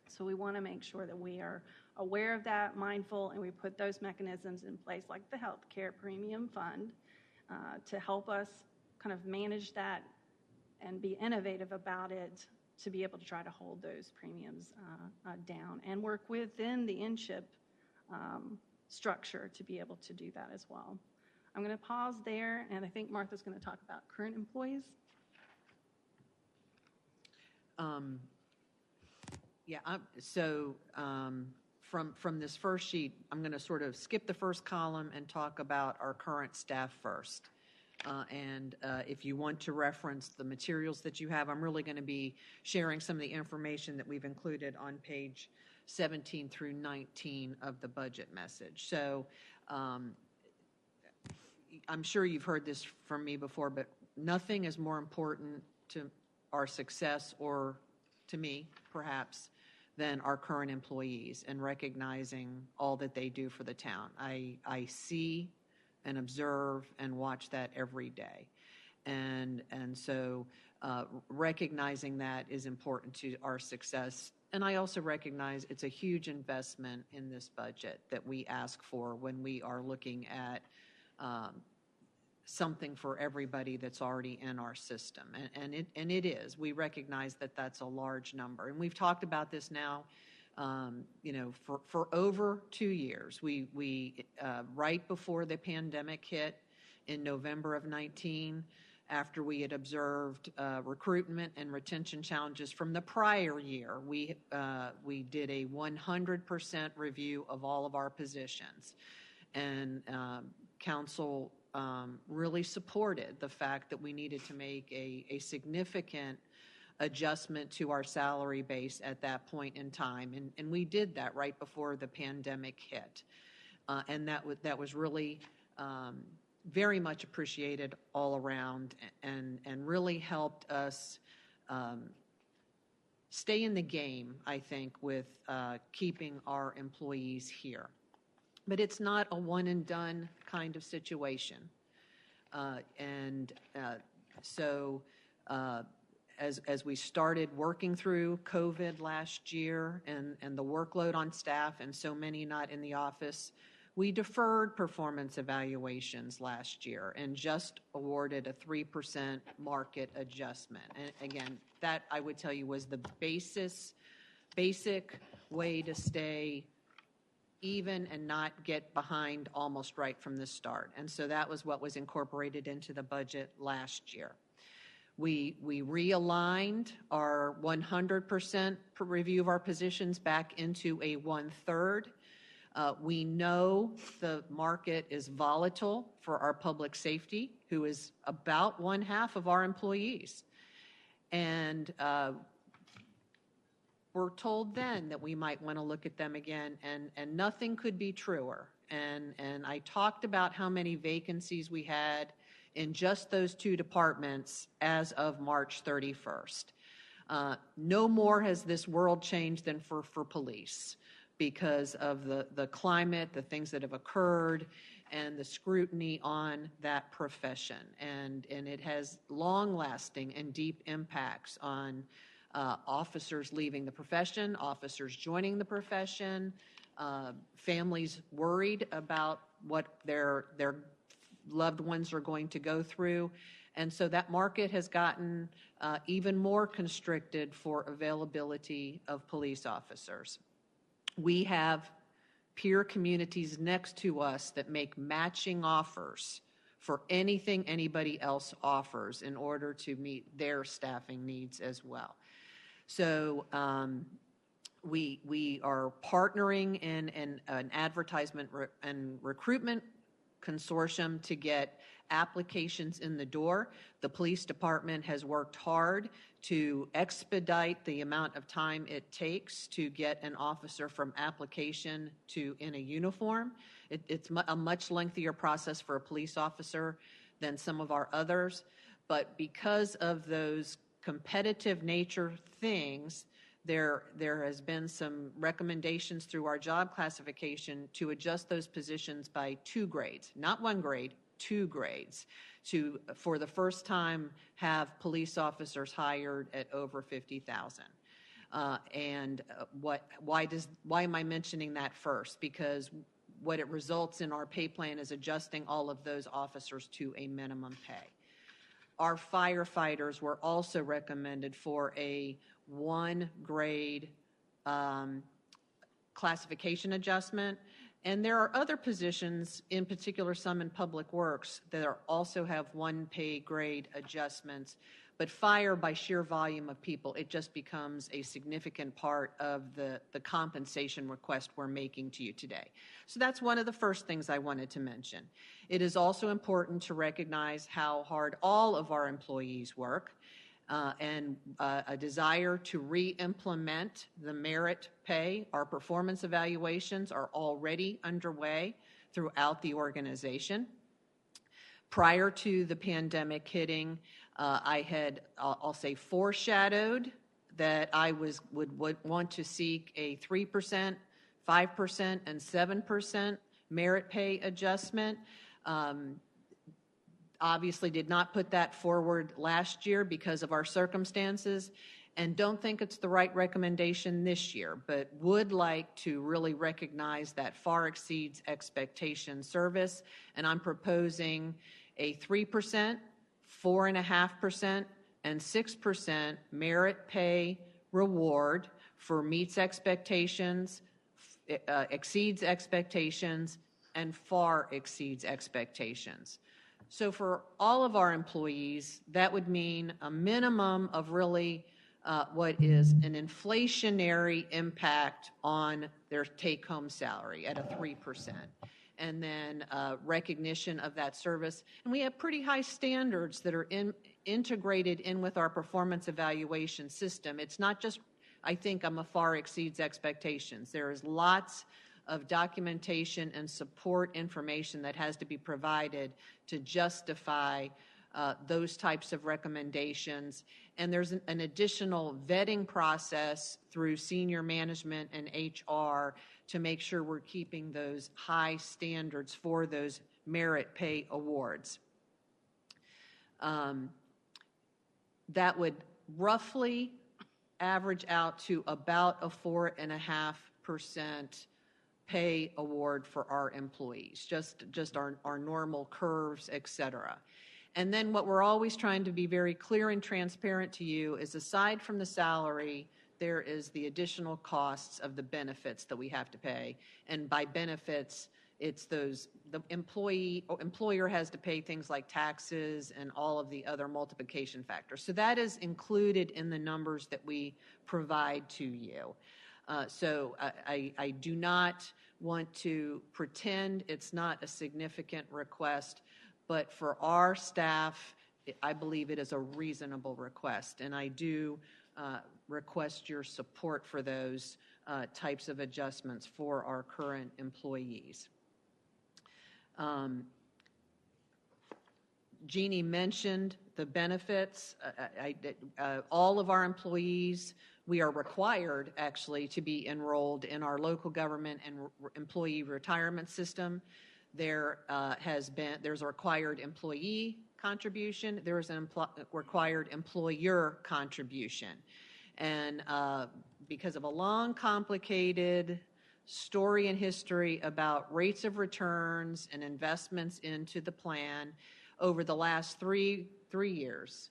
So we want to make sure that we are aware of that, mindful, and we put those mechanisms in place like the Health Care Premium Fund to help us kind of manage that and be innovative about it to be able to try to hold those premiums down and work within the INSHIP structure to be able to do that as well. I'm going to pause there, and I think Martha's going to talk about current employees. From this first sheet, I'm going to sort of skip the first column and talk about our current staff first. If you want to reference the materials that you have, I'm really going to be sharing some of the information that we've included on page 17 through 19 of the budget message. So I'm sure you've heard this from me before, but nothing is more important to our success, or to me, perhaps, than our current employees and recognizing all that they do for the town. I see and observe and watch that every day. And so recognizing that is important to our success. And I also recognize it's a huge investment in this budget that we ask for when we are looking at something for everybody that's already in our system. And it is. We recognize that that's a large number. And we've talked about this now, for over 2 years. We right before the pandemic hit in November of 19, after we had observed recruitment and retention challenges from the prior year, we did a 100% review of all of our positions. And council really supported the fact that we needed to make a significant adjustment to our salary base at that point in time. And we did that right before the pandemic hit. And that was really very much appreciated all around and really helped us stay in the game, I think, with keeping our employees here. But it's not a one and done kind of situation. So as we started working through COVID last year and the workload on staff and so many not in the office, we deferred performance evaluations last year and just awarded a 3% market adjustment. And again, that I would tell you was the basic way to stay even and not get behind almost right from the start. And so that was what was incorporated into the budget last year. We realigned our 100% review of our positions back into a 1/3. We know the market is volatile for our public safety, who is about 1/2 of our employees. And we're told then that we might want to look at them again, and nothing could be truer. And I talked about how many vacancies we had in just those two departments as of March 31st. No more has this world changed than for police because of the climate, the things that have occurred, and the scrutiny on that profession. And it has long-lasting and deep impacts on officers leaving the profession, officers joining the profession, families worried about what their loved ones are going to go through. And so that market has gotten even more constricted for availability of police officers. We have peer communities next to us that make matching offers for anything anybody else offers in order to meet their staffing needs as well. So we are partnering in an advertisement and recruitment consortium to get applications in the door. The police department has worked hard to expedite the amount of time it takes to get an officer from application to in a uniform. It's a much lengthier process for a police officer than some of our others, but because of those competitive nature things, there has been some recommendations through our job classification to adjust those positions by 2 grades, not 1 grade, 2 grades, to, for the first time, have police officers hired at over $50,000. Why am I mentioning that first? Because what it results in our pay plan is adjusting all of those officers to a minimum pay. Our firefighters were also recommended for a 1 grade classification adjustment. And there are other positions, in particular some in public works, that also have 1 pay grade adjustments. But fire, by sheer volume of people, it just becomes a significant part of the compensation request we're making to you today. So that's one of the first things I wanted to mention. It is also important to recognize how hard all of our employees work, and a desire to re-implement the merit pay. Our performance evaluations are already underway throughout the organization. Prior to the pandemic hitting, I had, I'll say, foreshadowed that I would want to seek a 3%, 5%, and 7% merit pay adjustment. Obviously did not put that forward last year because of our circumstances, and don't think it's the right recommendation this year, but would like to really recognize that far exceeds expectation service, and I'm proposing a 3%, 4.5%, and 6% merit pay reward for meets expectations, exceeds expectations, and far exceeds expectations. So for all of our employees, that would mean a minimum of really what is an inflationary impact on their take-home salary at a 3%. And then recognition of that service. And we have pretty high standards that are integrated in with our performance evaluation system. It's not just, I think I'm a far exceeds expectations. There is lots of documentation and support information that has to be provided to justify those types of recommendations. And there's an additional vetting process through senior management and HR to make sure we're keeping those high standards for those merit pay awards. That would roughly average out to about a 4.5% pay award for our employees, just our normal curves, et cetera. And then what we're always trying to be very clear and transparent to you is, aside from the salary, there is the additional costs of the benefits that we have to pay. And by benefits, it's those, the employee or employer has to pay things like taxes and all of the other multiplication factors. So that is included in the numbers that we provide to you. So I do not want to pretend it's not a significant request, but for our staff, I believe it is a reasonable request. And I do request your support for those types of adjustments for our current employees. Jeannie mentioned the benefits. All of our employees, we are required actually to be enrolled in our local government and employee retirement system. There's a required employee contribution. There is a required employer contribution. And because of a long, complicated story and history about rates of returns and investments into the plan, over the last three years,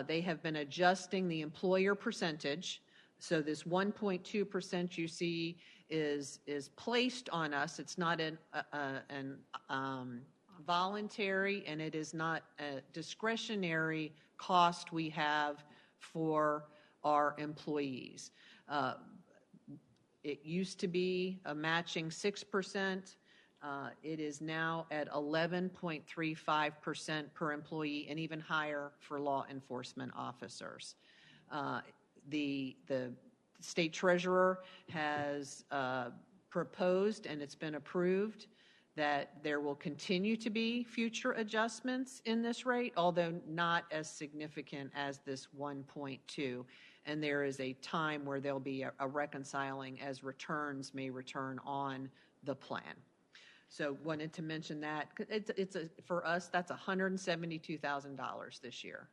they have been adjusting the employer percentage. So this 1.2% you see is placed on us. It's not an voluntary, and it is not a discretionary cost we have for our employees. It used to be a matching 6%. It is now at 11.35% per employee, and even higher for law enforcement officers. The state treasurer has proposed, and it's been approved, that there will continue to be future adjustments in this rate, although not as significant as this 1.2. And there is a time where there'll be a reconciling as returns may return on the plan. So wanted to mention that. For us, that's $172,000 this year.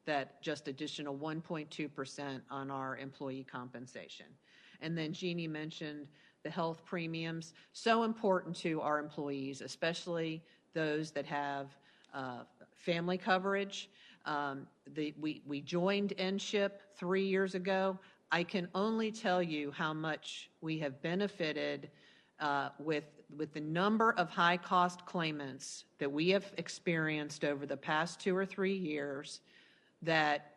That just additional 1.2% on our employee compensation. And then Jeannie mentioned the health premiums, so important to our employees, especially those that have family coverage. We joined NSHIP 3 years ago. I can only tell you how much we have benefited with the number of high-cost claimants that we have experienced over the past 2 or 3 years, that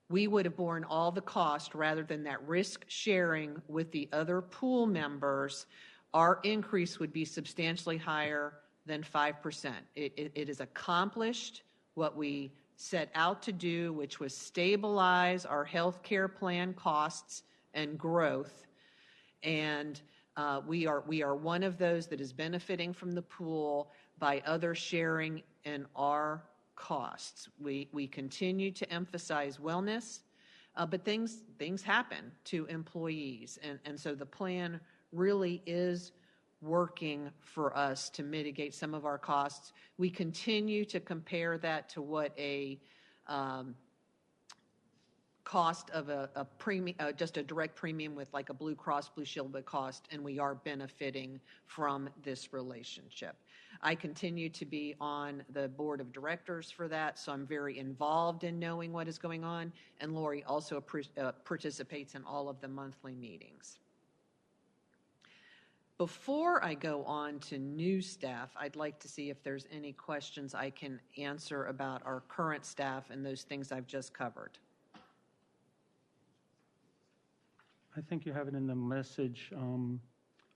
we would have borne all the cost rather than that risk sharing with the other pool members. Our increase would be substantially higher than 5%. It has accomplished what we set out to do, which was stabilize our health care plan costs and growth. And we are one of those that is benefiting from the pool by others sharing in our costs. We continue to emphasize wellness, but things happen to employees. And so the plan really is working for us to mitigate some of our costs. We continue to compare that to what a cost of a premium, just a direct premium with like a Blue Cross Blue Shield would cost, and we are benefiting from this relationship. I continue to be on the board of directors for that, so I'm very involved in knowing what is going on, and Lori also participates in all of the monthly meetings. Before I go on to new staff, I'd like to see if there's any questions I can answer about our current staff and those things I've just covered. I think you have it in the message.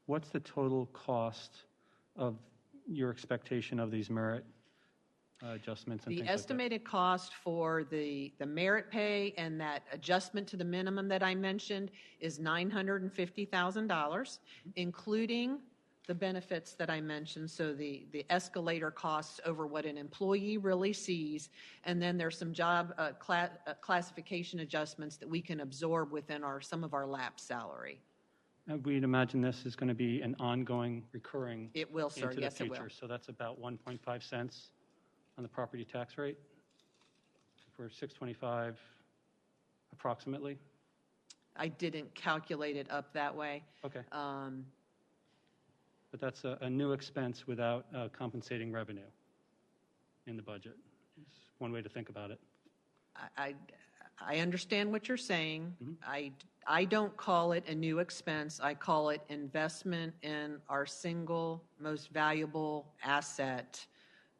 What's the total cost of your expectation of these merit adjustments and The things like that? estimated cost for the merit pay and that adjustment to the minimum that I mentioned is $950,000, including the benefits that I mentioned, so the escalator costs over what an employee really sees, and then there's some job classification adjustments that we can absorb within some of our lap salary. We'd imagine this is going to be an ongoing, recurring It will, sir. into the Yes, future. it will. So that's about 1.5 cents on the property tax rate for 625 approximately. I didn't calculate it up that way. Okay. But that's a new expense without compensating revenue in the budget. It's one way to think about it. I understand what you're saying. Mhm. I don't call it a new expense. I call it investment in our single most valuable asset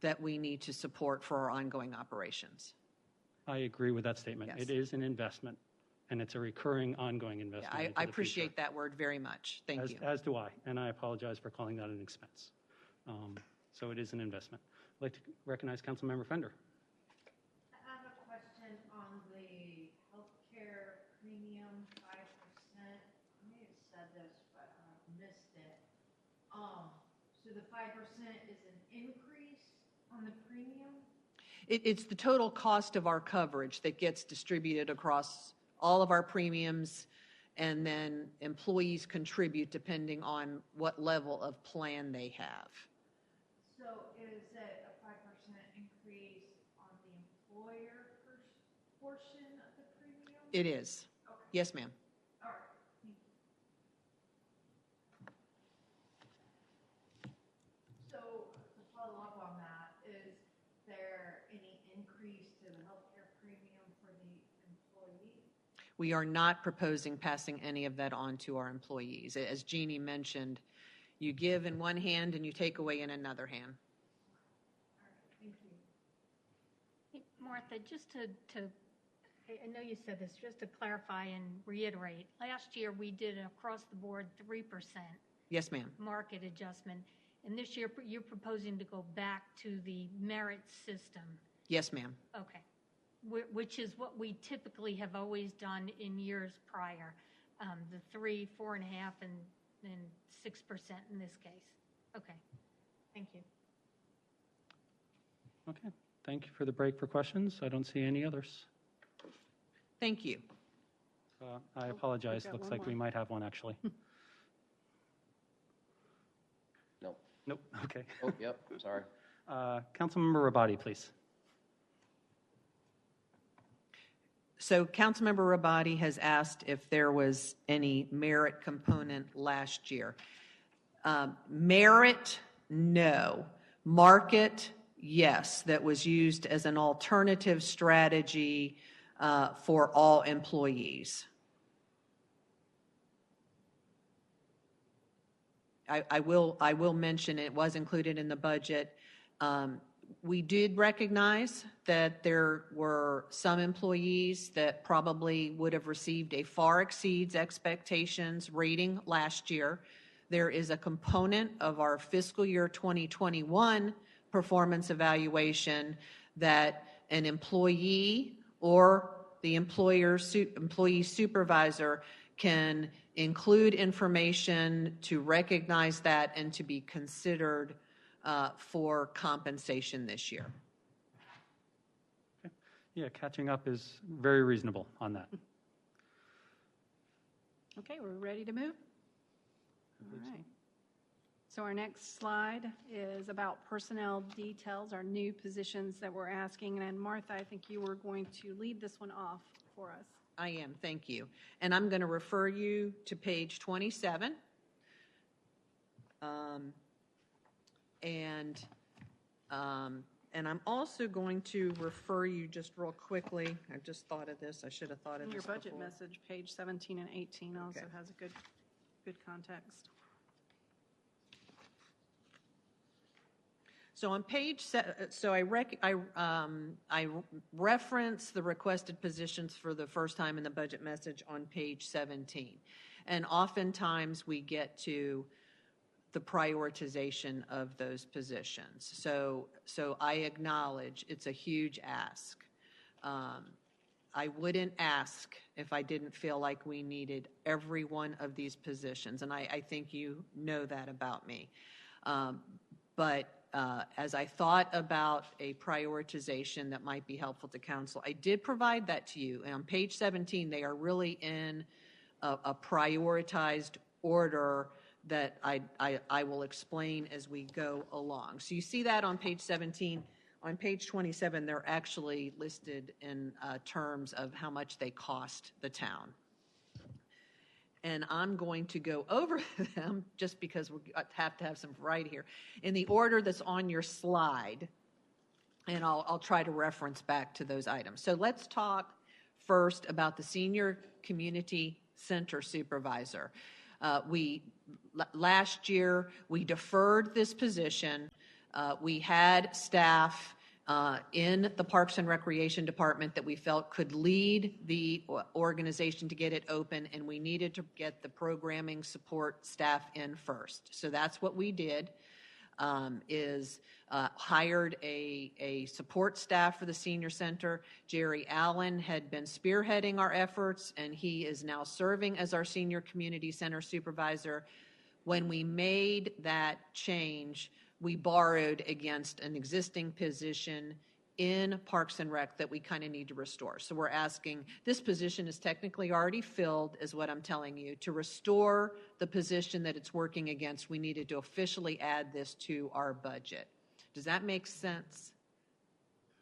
that we need to support for our ongoing operations. I agree with that statement. Yes. It is an investment, and it's a recurring, ongoing Yeah, investment I into the appreciate future. that word very much. Thank you. As do I, and I apologize for calling that an expense. So it is an investment. I'd like to recognize Councilmember Fender. I have a question on the healthcare premium, 5%. I may have said this, but I missed it. So the 5% is an increase on the premium? It's the total cost of our coverage that gets distributed across all of our premiums, and then employees contribute depending on what level of plan they have. So is it a 5% increase on the employer portion of the premium? It is. Okay. Yes, ma'am. All right, thank you. So to follow up on that, is there any increase to the healthcare premium for the employee? We are not proposing passing any of that on to our employees. As Jeannie mentioned, you give in one hand and you take away in another hand. All right, thank you. Hey, Martha, just to, I know you said this, just to clarify and reiterate, last year we did an across-the-board 3% Yes, ma'am. market adjustment, and this year you're proposing to go back to the merit system. Yes, ma'am. Okay. Which is what we typically have always done in years prior, the 3, 4.5, and 6% in this case. Okay. Thank you. Okay, thank you for the break for questions. I don't see any others. Thank you. I apologize. got Looks one like more. we might have one, actually. Nope. Nope, okay. Oh, yep, sorry. Councilmember Rabati, please. So Councilmember Rabati has asked if there was any merit component last year. Merit, no. Market, yes. That was used as an alternative strategy for all employees. I will mention it was included in the budget. We did recognize that there were some employees that probably would have received a far exceeds expectations rating last year. There is a component of our fiscal year 2021 performance evaluation that an employee or the employee supervisor can include information to recognize that and to be considered for compensation this year. Yeah, catching up is very reasonable on that. Okay, we're ready to move? All right. So our next slide is about personnel details, our new positions that we're asking. And Martha, I think you were going to lead this one off for us. I am, thank you. And I'm going to refer you to page 27. And I'm also going to refer you just real quickly. I just thought of this. I should have thought of In this your budget before. message, page 17 and 18 also Okay. has a good context. So on page, I reference the requested positions for the first time in the budget message on page 17. And oftentimes we get to the prioritization of those positions. So I acknowledge it's a huge ask. I wouldn't ask if I didn't feel like we needed every one of these positions, and I think you know that about me. But as I thought about a prioritization that might be helpful to council, I did provide that to you. And on page 17, they are really in a prioritized order that I will explain as we go along. So you see that on page 17. On page 27, they're actually listed in terms of how much they cost the town. And I'm going to go over them just because we have to have some variety here in the order that's on your slide, and I'll try to reference back to those items. So let's talk first about the Senior Community Center Supervisor. Last year, we deferred this position. We had staff in the Parks and Recreation Department that we felt could lead the organization to get it open, and we needed to get the programming support staff in first. So that's what we did, hired a support staff for the senior center. Jerry Allen had been spearheading our efforts, and he is now serving as our Senior Community Center Supervisor. When we made that change, we borrowed against an existing position in Parks and Rec that we kind of need to restore. So we're asking, this position is technically already filled, is what I'm telling you. To restore the position that it's working against, we needed to officially add this to our budget. Does that make sense?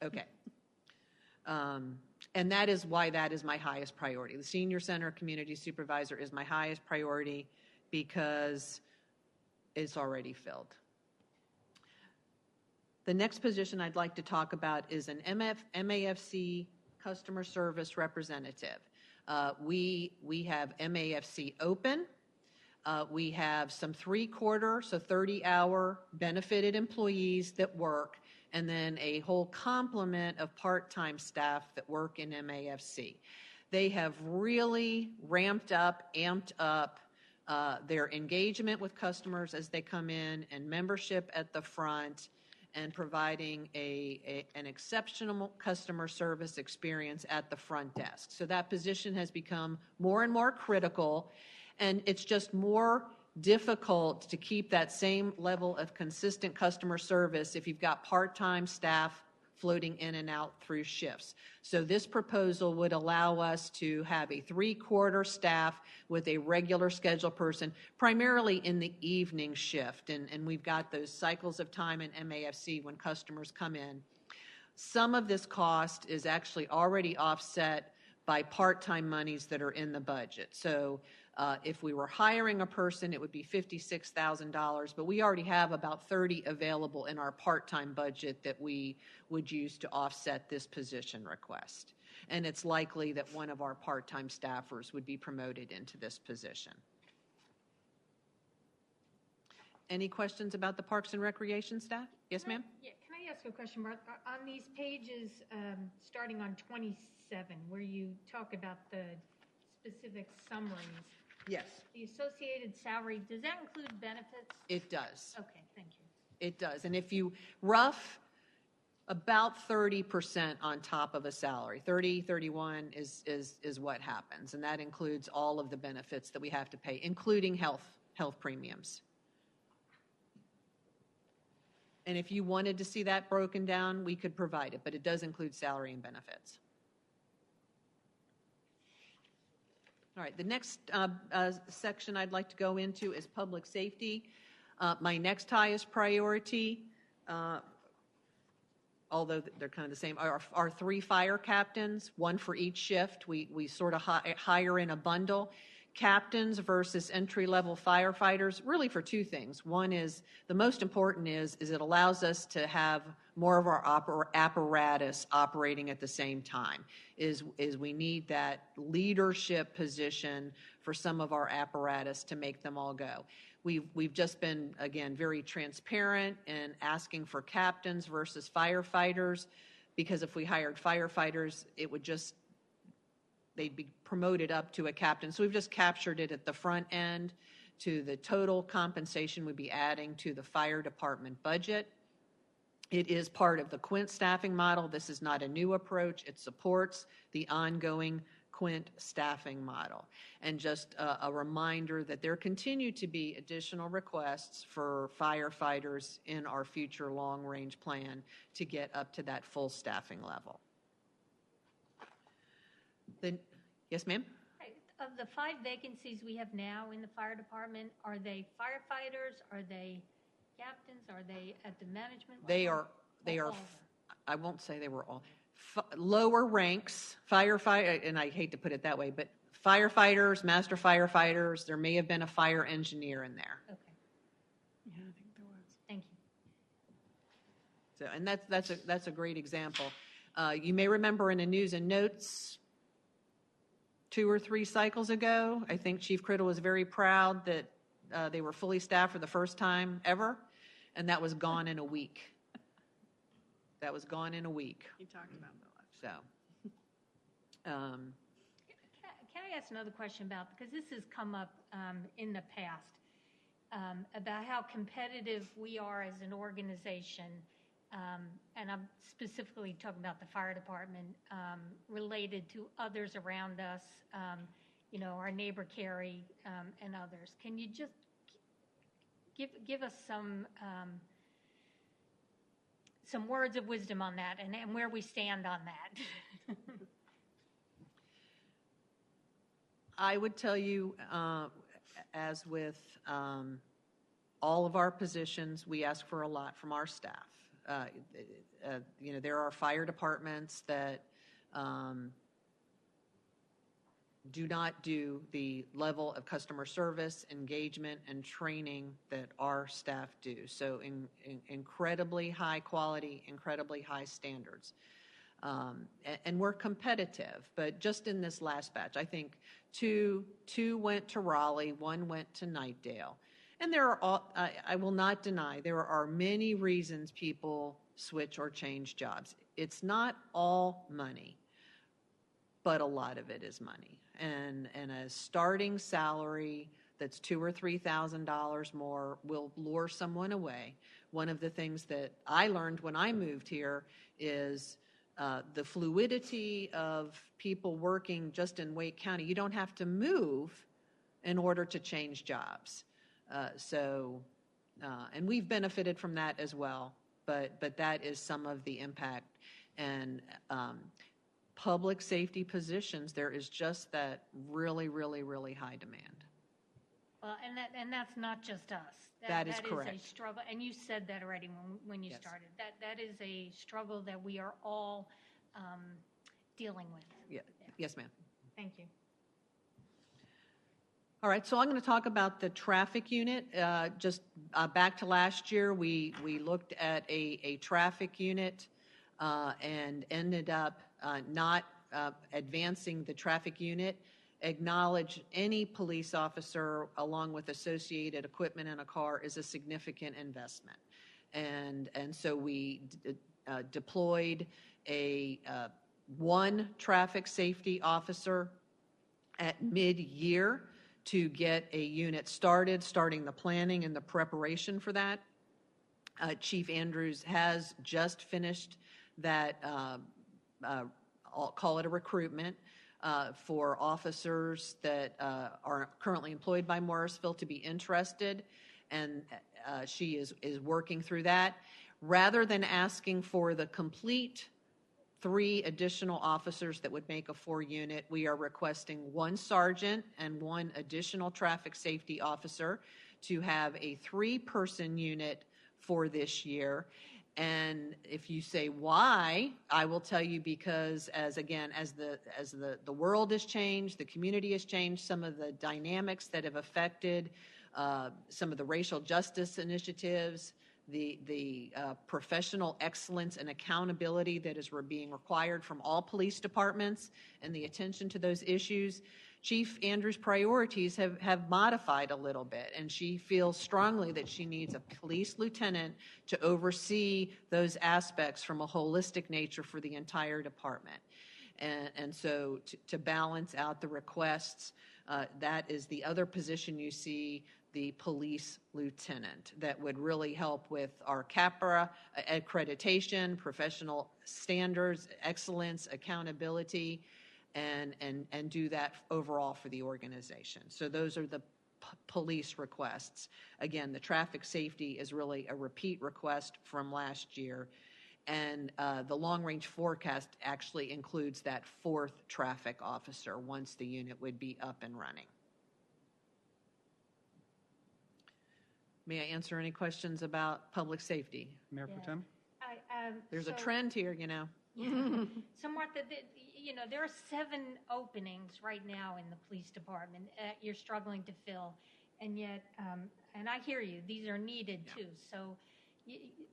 Okay. And that is why that is my highest priority. The Senior Center Community Supervisor is my highest priority because it's already filled. The next position I'd like to talk about is an MAFC customer service representative. We have MAFC open. We have some 3/4, so 30-hour benefited employees that work, and then a whole complement of part-time staff that work in MAFC. They have really ramped up, amped up their engagement with customers as they come in, and membership at the front, and providing an exceptional customer service experience at the front desk. So that position has become more and more critical, and it's just more difficult to keep that same level of consistent customer service if you've got part-time staff floating in and out through shifts. So this proposal would allow us to have a 3/4 staff with a regular schedule person, primarily in the evening shift. And we've got those cycles of time in MAFC when customers come in. Some of this cost is actually already offset by part-time monies that are in the budget. So if we were hiring a person, it would be $56,000, but we already have about 30 available in our part-time budget that we would use to offset this position request. And it's likely that one of our part-time staffers would be promoted into this position. Any questions about the Parks and Recreation staff? Yes, ma'am? Yeah, can I ask a question, Martha? On these pages, starting on 27, where you talk about the specific summaries, Yes, the associated salary, does that include benefits? it does. Okay, thank you. It does. And if you about 30% on top of a salary, 30, 31 is what happens. And that includes all of the benefits that we have to pay, including health premiums. And if you wanted to see that broken down, we could provide it, but it does include salary and benefits. All right, the next section I'd like to go into is public safety. My next highest priority, although they're kind of the same, are 3 fire captains, 1 for each shift. We sort of hire in a bundle. Captains versus entry-level firefighters, really for 2 things. One is, the most important is it allows us to have more of our apparatus operating at the same time, is we need that leadership position for some of our apparatus to make them all go. We've just been, again, very transparent in asking for captains versus firefighters, because if we hired firefighters, they'd be promoted up to a captain. So we've just captured it at the front end to the total compensation we'd be adding to the fire department budget. It is part of the Quint staffing model. This is not a new approach. It supports the ongoing Quint staffing model. And just a reminder that there continue to be additional requests for firefighters in our future long-range plan to get up to that full staffing level. Yes, ma'am? Right. Of the 5 vacancies we have now in the fire department, are they firefighters? Are they captains? Are they at the management level? They are. I won't say they were all. Lower ranks, firefighter, and I hate to put it that way, but firefighters, master firefighters, there may have been a fire engineer in there. Okay. Yeah, I think there was. Thank you. So, and that's a great example. You may remember in a news and notes 2 or 3 cycles ago. I think Chief Criddle was very proud that they were fully staffed for the first time ever, and that was gone in a week. That was gone in a week. You talked about that last. So, Can I ask another question about, because this has come up in the past, about how competitive we are as an organization, and I'm specifically talking about the fire department, related to others around us, our neighbor Carrie, and others. Can you just give us some words of wisdom on that and where we stand on that? I would tell you, as with all of our positions, we ask for a lot from our staff. There are fire departments that do not do the level of customer service, engagement, and training that our staff do. So incredibly high quality, incredibly high standards. And we're competitive, but just in this last batch, I think two went to Raleigh, 1 went to Knightdale. And I will not deny, there are many reasons people switch or change jobs. It's not all money, but a lot of it is money. And a starting salary that's $2,000 or $3,000 more will lure someone away. One of the things that I learned when I moved here is the fluidity of people working just in Wake County. You don't have to move in order to change jobs. And we've benefited from that as well, but that is some of the impact. And public safety positions, there is just that really, really, really high demand. Well, and that's not just us. That is correct. That is a struggle, and you said that already when you Yes. started. That is a struggle that we are all dealing with. Yeah. Yes, ma'am. Thank you. All right, so I'm going to talk about the traffic unit. Just back to last year, we looked at a traffic unit and ended up not advancing the traffic unit. Acknowledge any police officer along with associated equipment in a car is a significant investment. And so we deployed one traffic safety officer at mid-year to get a unit starting the planning and the preparation for that. Chief Andrews has just finished that, I'll call it a recruitment, for officers that are currently employed by Morrisville to be interested, and she is working through that. Rather than asking for the complete 3 additional officers that would make a 4-unit, we are requesting 1 sergeant and 1 additional traffic safety officer to have a 3-person unit for this year. And if you say why, I will tell you because as the world has changed, the community has changed, some of the dynamics that have affected some of the racial justice initiatives, the professional excellence and accountability that is being required from all police departments and the attention to those issues, Chief Andrews' priorities have modified a little bit, and she feels strongly that she needs a police lieutenant to oversee those aspects from a holistic nature for the entire department. And so to balance out the requests, that is the other position you see, the police lieutenant, that would really help with our CAPRA accreditation, professional standards, excellence, accountability, and do that overall for the organization. So those are the police requests. Again, the traffic safety is really a repeat request from last year. And the long-range forecast actually includes that 4th traffic officer once the unit would be up and running. May I answer any questions about public safety? Mayor Pro Tem? There's a trend here, you know. So Martha, there are 7 openings right now in the police department you're struggling to fill, and yet, and I hear you, these are needed too. So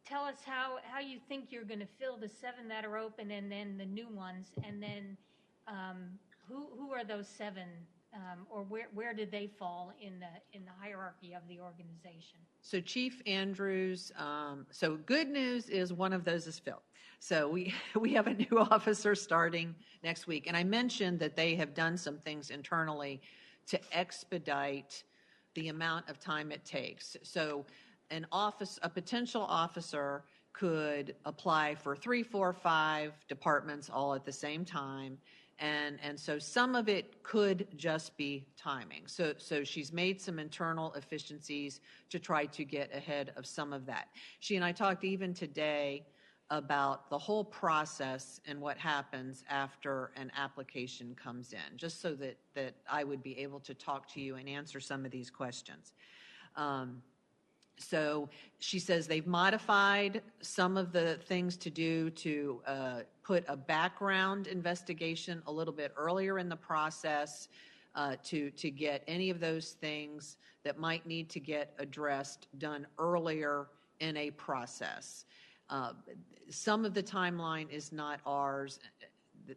tell us how you think you're going to fill the 7 that are open and then the new ones, and then who are those 7, or where did they fall in the hierarchy of the organization? So Chief Andrews, so good news is one of those is filled. So we have a new officer starting next week. And I mentioned that they have done some things internally to expedite the amount of time it takes. So a potential officer could apply for 3, 4, 5 departments all at the same time. And so some of it could just be timing. So she's made some internal efficiencies to try to get ahead of some of that. She and I talked even today about the whole process and what happens after an application comes in, just so that I would be able to talk to you and answer some of these questions. So she says they've modified some of the things to do to put a background investigation a little bit earlier in the process to get any of those things that might need to get addressed done earlier in a process. Some of the timeline is not ours,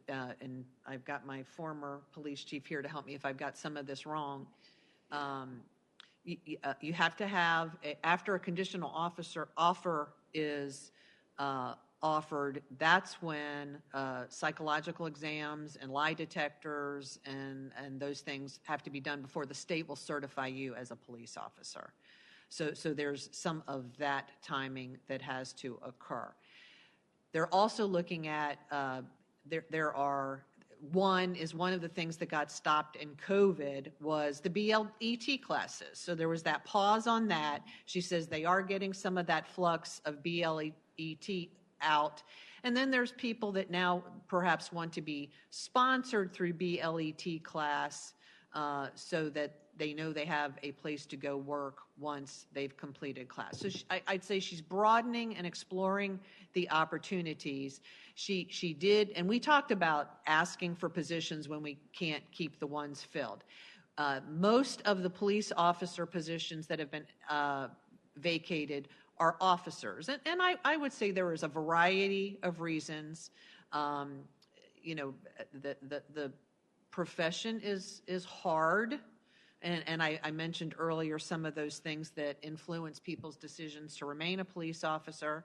and I've got my former police chief here to help me if I've got some of this wrong. You have to have, after a conditional offer is offered, that's when psychological exams and lie detectors and those things have to be done before the state will certify you as a police officer. So there's some of that timing that has to occur. They're also looking at, one of the things that got stopped in COVID was the BLET classes. So there was that pause on that. She says they are getting some of that flux of BLET out. And then there's people that now perhaps want to be sponsored through BLET class so that they know they have a place to go work once they've completed class. So I'd say she's broadening and exploring the opportunities. She did, and we talked about asking for positions when we can't keep the ones filled. Most of the police officer positions that have been vacated are officers. And I would say there is a variety of reasons. The profession is hard. And I mentioned earlier some of those things that influence people's decisions to remain a police officer.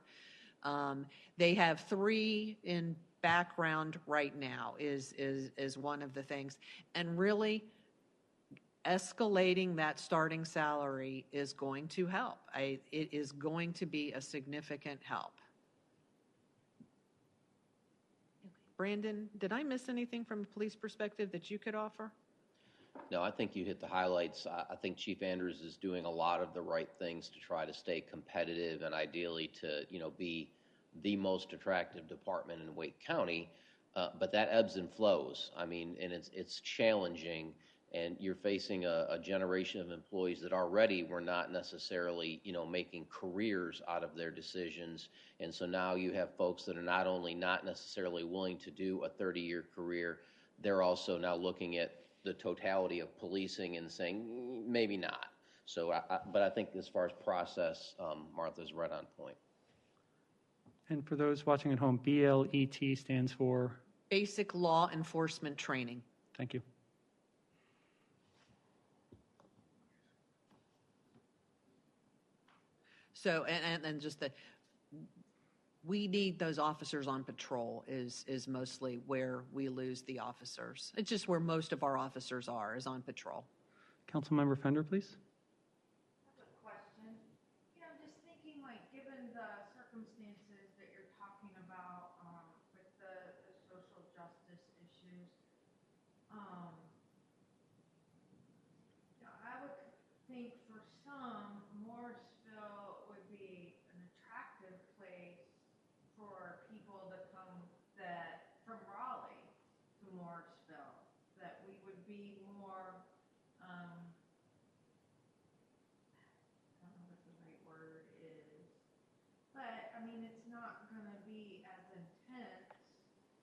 They have 3 in background right now is one of the things. And really, escalating that starting salary is going to help. It is going to be a significant help. Brandon, did I miss anything from a police perspective that you could offer? No, I think you hit the highlights. I think Chief Andrews is doing a lot of the right things to try to stay competitive and ideally to, be the most attractive department in Wake County. But that ebbs and flows. I mean, and it's challenging, and you're facing a generation of employees that already were not necessarily, making careers out of their decisions. And so now you have folks that are not only not necessarily willing to do a 30-year career, they're also now looking at the totality of policing and saying maybe not. So, but I think as far as process, Martha's right on point. And for those watching at home, BLET stands for? Basic Law Enforcement Training. Thank you. So, and just that we need those officers on patrol is mostly where we lose the officers. It's just where most of our officers are, is on patrol. Councilmember Fender, please. I have a question. I'm just thinking, given the circumstances that you're talking about with the social justice issues, I would think for some, Morrisville would be an attractive place for people to come from Raleigh to Morrisville, that we would be more, I don't know what the right word is, but I mean, it's not going to be as intense.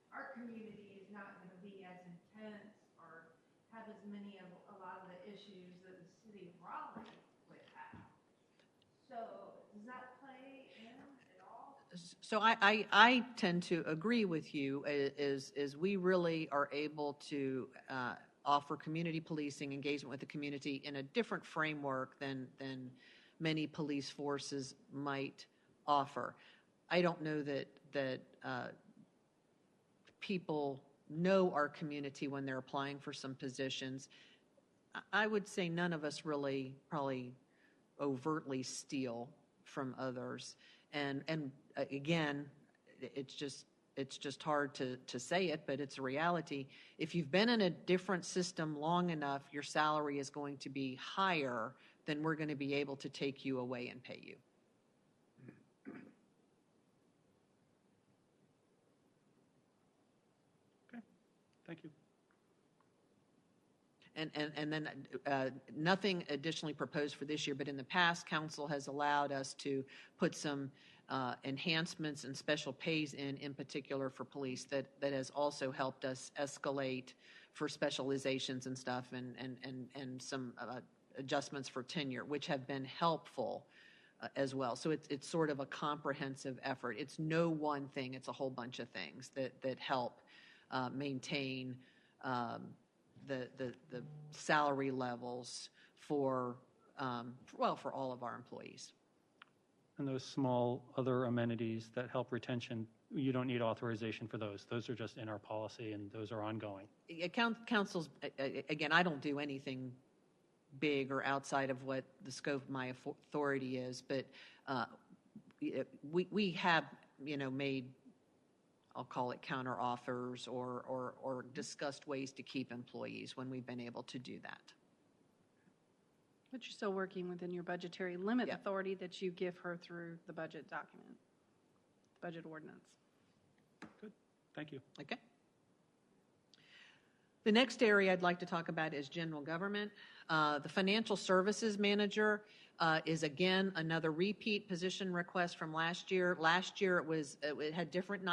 Our community is not going to be as intense or have as many of a lot of the issues that the city of Raleigh would have. So does that play in at all? So I tend to agree with you, is we really are able to offer community policing, engagement with the community in a different framework than many police forces might offer. I don't know that people know our community when they're applying for some positions. I would say none of us really probably overtly steal from others. And again, it's just hard to say it, but it's a reality. If you've been in a different system long enough, your salary is going to be higher than we're going to be able to take you away and pay you. Okay, thank you. And then nothing additionally proposed for this year, but in the past, council has allowed us to put some enhancements and special pays in particular for police that has also helped us escalate for specializations and stuff and some adjustments for tenure, which have been helpful as well. So it's sort of a comprehensive effort. It's no one thing, it's a whole bunch of things that help maintain the salary levels for all of our employees. And those small other amenities that help retention, you don't need authorization for those. Those are just in our policy, and those are ongoing. Councils, again, I don't do anything big or outside of what the scope of my authority is, but we have, made, I'll call it counter offers or discussed ways to keep employees when we've been able to do that. But you're still working within your budgetary limit Yeah. authority that you give her through the budget document, the budget ordinance. Good, thank you. Okay. The next area I'd like to talk about is general government. The financial services manager is again another repeat position request from last year. Last year it had different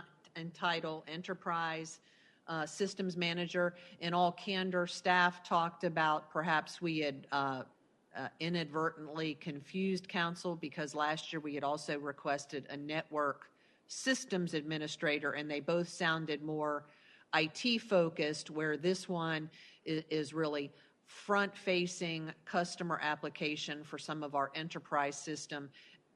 title, enterprise systems manager. In all candor, staff talked about perhaps we had inadvertently confused council because last year we had also requested a network systems administrator, and they both sounded more IT focused, where this one is really front-facing customer application for some of our enterprise system,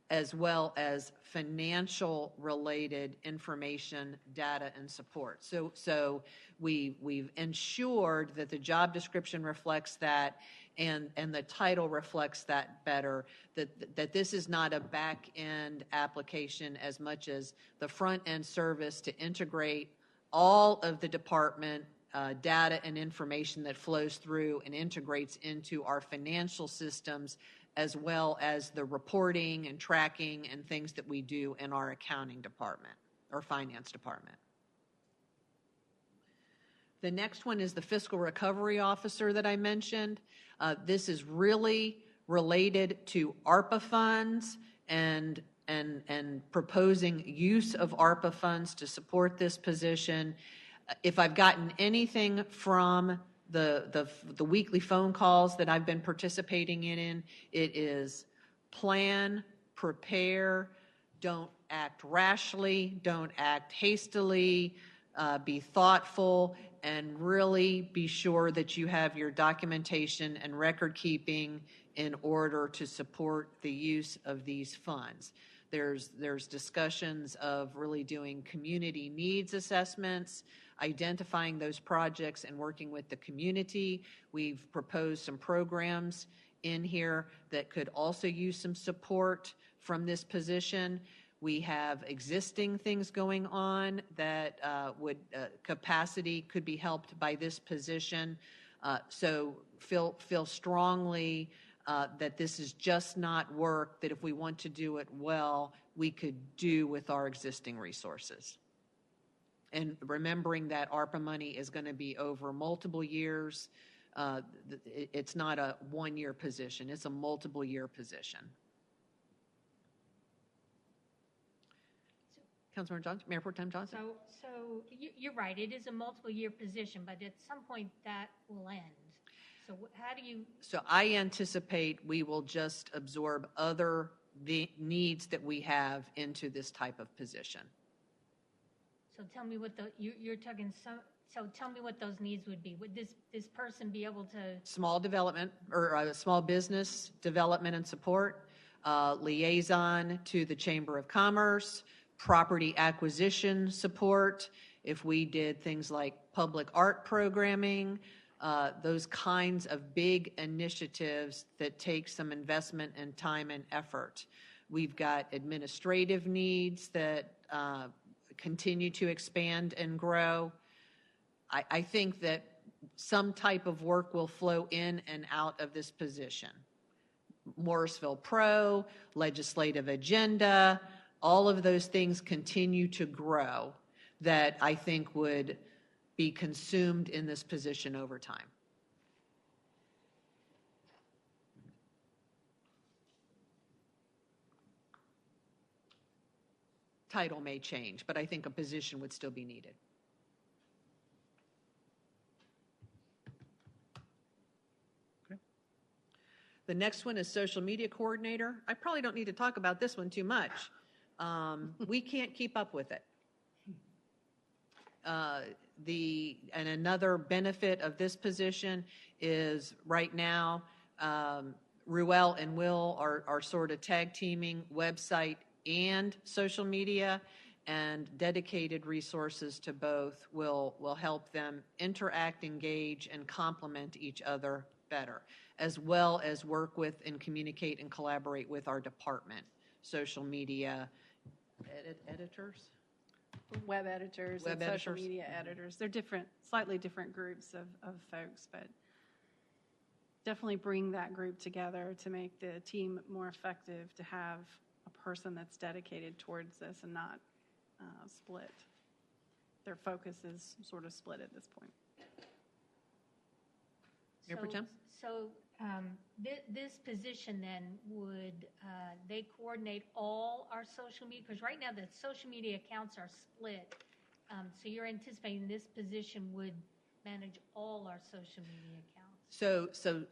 as well as financial related information, data, and support. So we've ensured that the job description reflects that and the title reflects that better, that this is not a back-end application as much as the front-end service to integrate all of the department data and information that flows through and integrates into our financial systems, as well as the reporting and tracking and things that we do in our accounting department or finance department. The next one is the fiscal recovery officer that I mentioned. This is really related to ARPA funds and proposing use of ARPA funds to support this position. If I've gotten anything from the weekly phone calls that I've been participating in, it is plan, prepare, don't act rashly, don't act hastily, be thoughtful, and really be sure that you have your documentation and record keeping in order to support the use of these funds. There's discussions of really doing community needs assessments, identifying those projects and working with the community. We've proposed some programs in here that could also use some support from this position. We have existing things going on that capacity could be helped by this position. So feel strongly that this is just not work that if we want to do it well, we could do with our existing resources. And remembering that ARPA money is going to be over multiple years. It's not a one-year position. It's a multiple-year position. Councilmember Johnson, Mayor Pro Tem Johnson? So you're right, it is a multiple-year position, but at some point that will end. So how do you? So I anticipate we will just absorb other the needs that we have into this type of position. So tell me what you're talking, so tell me what those needs would be. Would this person be able to? Small development or small business development and support, liaison to the Chamber of Commerce, property acquisition support, if we did things like public art programming, those kinds of big initiatives that take some investment and time and effort. We've got administrative needs that continue to expand and grow. I think that some type of work will flow in and out of this position. Morrisville Pro, legislative agenda, all of those things continue to grow that I think would be consumed in this position over time. Title may change, but I think a position would still be needed. The next one is social media coordinator. I probably don't need to talk about this one too much. We can't keep up with it. And another benefit of this position is right now, Ruel and Will are sort of tag teaming website and social media, and dedicated resources to both will help them interact, engage, and complement each other better, as well as work with and communicate and collaborate with our department, social media editors. Web editors and social media editors. They're different, slightly different groups of folks, but definitely bring that group together to make the team more effective, to have a person that's dedicated towards this and not split. Their focus is sort of split at this point. Mayor Pro Tem? So this position then, would they coordinate all our social media? Because right now the social media accounts are split. So you're anticipating this position would manage all our social media accounts? So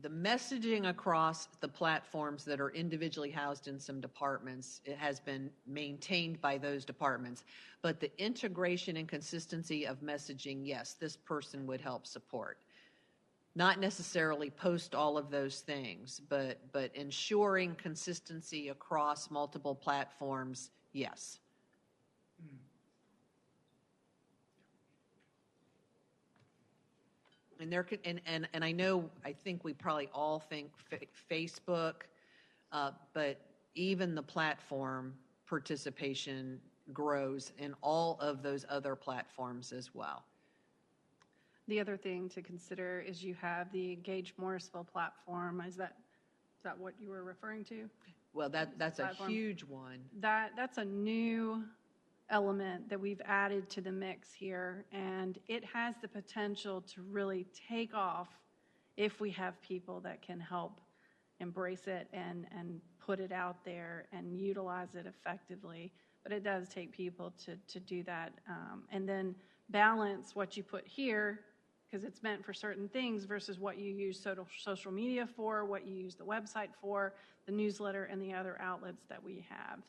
the messaging across the platforms that are individually housed in some departments, it has been maintained by those departments. But the integration and consistency of messaging, yes, this person would help support. Not necessarily post all of those things, but ensuring consistency across multiple platforms, yes. And there could, and I know, I think we probably all think Facebook, but even the platform participation grows in all of those other platforms as well. The other thing to consider is you have the Engage Morrisville platform. Is that what you were referring to? Well, that's a Platform. huge one. That's a new element that we've added to the mix here, and it has the potential to really take off if we have people that can help embrace it and put it out there and utilize it effectively. But it does take people to do that, and then balance what you put here, because it's meant for certain things, versus what you use social media for, what you use the website for, the newsletter, and the other outlets that we have.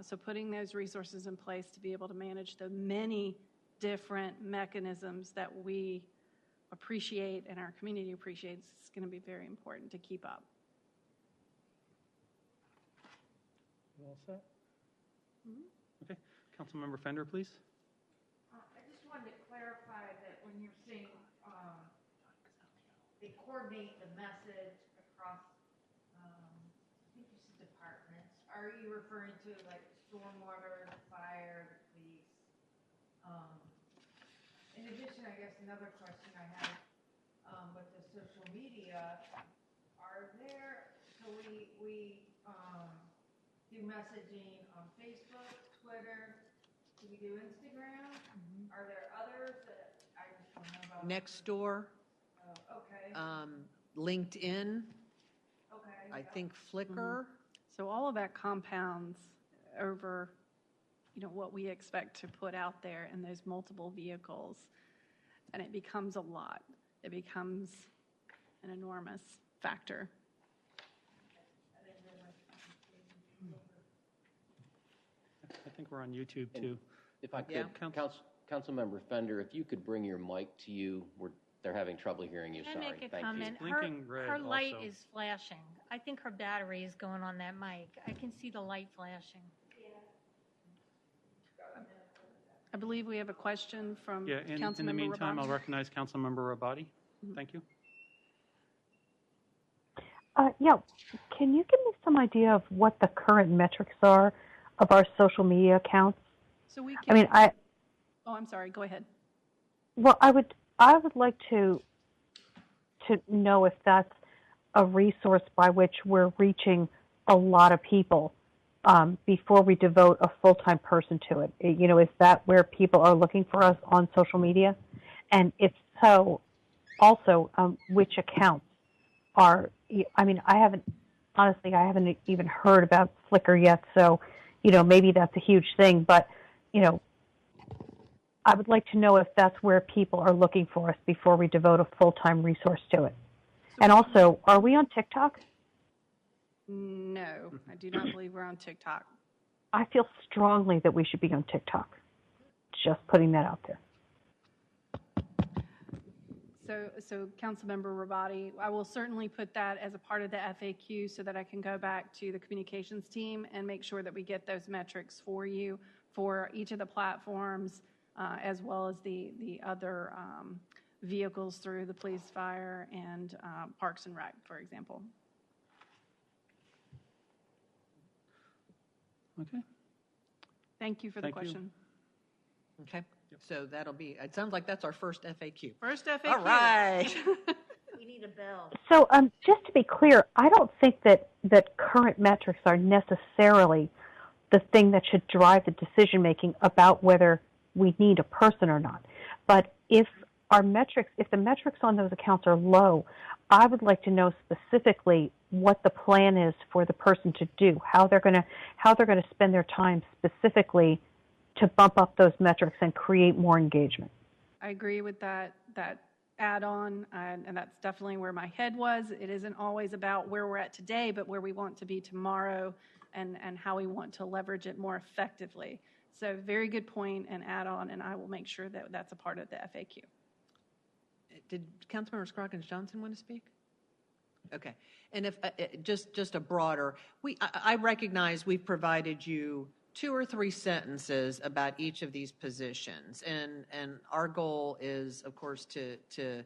So putting those resources in place to be able to manage the many different mechanisms that we appreciate and our community appreciates is going to be very important to keep up. You all set? Okay. Councilmember Fender, please. I just wanted to clarify that when you're saying they coordinate the message across, I think you said departments. Are you referring to like stormwater, the fire, the police? In addition, I guess another question I have with the social media, are there, so we do messaging on Facebook, Twitter, do we do Instagram? Are there others that I just don't know about? Nextdoor, Okay. LinkedIn, Okay. I think Flickr. So all of that compounds over, what we expect to put out there in those multiple vehicles, and it becomes a lot. It becomes an enormous factor. I think we're on YouTube too. If I Yeah. could, Councilmember Fender, if you could bring your mic to you, they're having trouble hearing you. Can I Sorry. make a Thank comment? you. Blinking red Her light also. is flashing. I think her battery is going on that mic. I can see the light flashing. I believe we have a question from Yeah, in the Councilmember meantime, I'll Rabati. recognize Councilmember Rabati. Thank you. Yeah, can you give me some idea of what the current metrics are of our social media accounts? So we I can, mean, oh, I'm sorry, go ahead. well, I would like to know if that's a resource by which we're reaching a lot of people before we devote a full-time person to it. You know, is that where people are looking for us on social media? And if so, also, which accounts are, I mean, I haven't even heard about Flickr yet, so, you know, maybe that's a huge thing, but, you know, I would like to know if that's where people are looking for us before we devote a full-time resource to it. And also, are we on TikTok? No, I do not believe we're on TikTok. I feel strongly that we should be on TikTok. Just putting that out there. So Councilmember Rabati, I will certainly put that as a part of the FAQ so that I can go back to the communications team and make sure that we get those metrics for you for each of the platforms, as well as the other vehicles through the police, fire, and Parks and Rec, for example. Okay. Thank you for the Thank you. question. Okay, so that'll be, it sounds like that's our first FAQ. First FAQ. All right. We need a bell. So just to be clear, I don't think that current metrics are necessarily the thing that should drive the decision-making about whether we need a person or not. But if the metrics on those accounts are low, I would like to know specifically what the plan is for the person to do, how they're going to spend their time specifically to bump up those metrics and create more engagement. I agree with that add-on, and that's definitely where my head was. It isn't always about where we're at today, but where we want to be tomorrow and how we want to leverage it more effectively. So very good point and add-on, and I will make sure that that's a part of the FAQ. Did Councilmember Scroggins-Johnson want to speak? Okay. And if just a broader, I recognize we've provided you 2 or 3 sentences about each of these positions, and our goal is, of course, to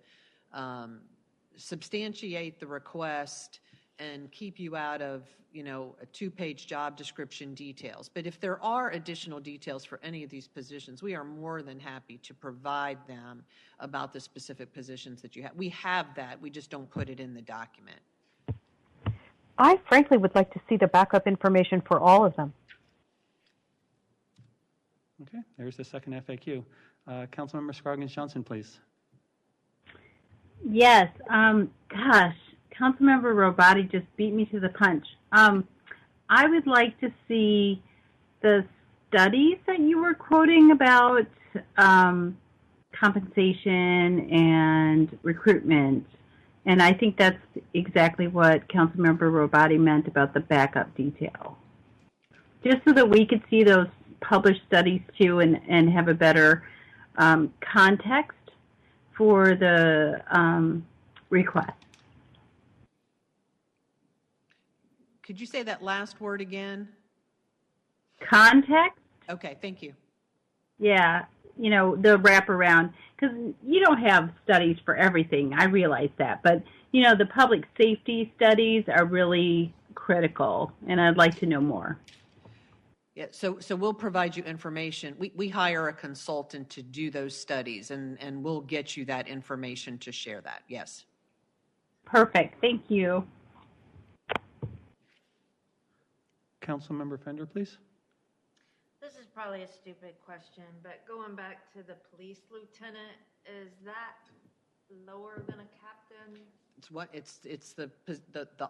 substantiate the request and keep you out of, you know, a 2-page job description details. But if there are additional details for any of these positions, we are more than happy to provide them about the specific positions that you have. We have that. We just don't put it in the document. I frankly would like to see the backup information for all of them. Okay, there's the second FAQ. Councilmember Scroggins-Johnson, please. Yes. Gosh, Councilmember Robati just beat me to the punch. I would like to see the studies that you were quoting about compensation and recruitment. And I think that's exactly what Councilmember Robati meant about the backup detail. Just so that we could see those published studies too and have a better context for the request. Could you say that last word again? Context? Okay, thank you. Yeah, you know, the wraparound, because you don't have studies for everything, I realize that, but, you know, the public safety studies are really critical, and I'd like to know more. Yeah, so we'll provide you information. We hire a consultant to do those studies, and we'll get you that information to share that, yes. Perfect, thank you. Councilmember Fender, please. This is probably a stupid question, but going back to the police lieutenant, is that lower than a captain? It's what it's the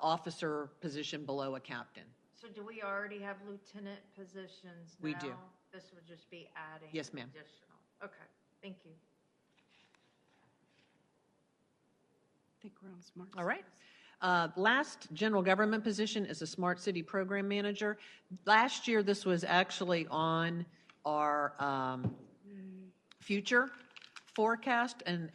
officer position below a captain. So do we already have lieutenant positions now? We do. This would just be adding Yes, ma'am. additional. Okay, thank you. I think we're on smart. All right. Last general government position is a smart city program manager. Last year, this was actually on our future forecast and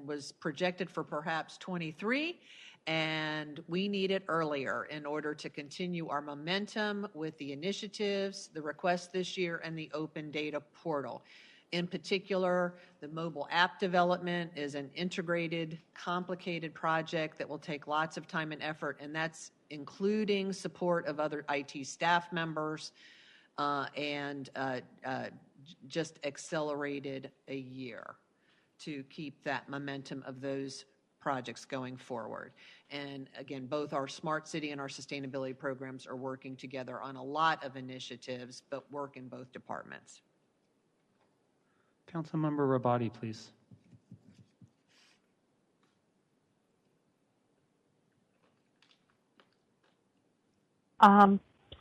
was projected for perhaps 23. And we need it earlier in order to continue our momentum with the initiatives, the requests this year, and the open data portal. In particular, the mobile app development is an integrated, complicated project that will take lots of time and effort, and that's including support of other IT staff members and just accelerated a year to keep that momentum of those projects going forward. And again, both our Smart City and our sustainability programs are working together on a lot of initiatives, but work in both departments. Councilmember Rabadi, please.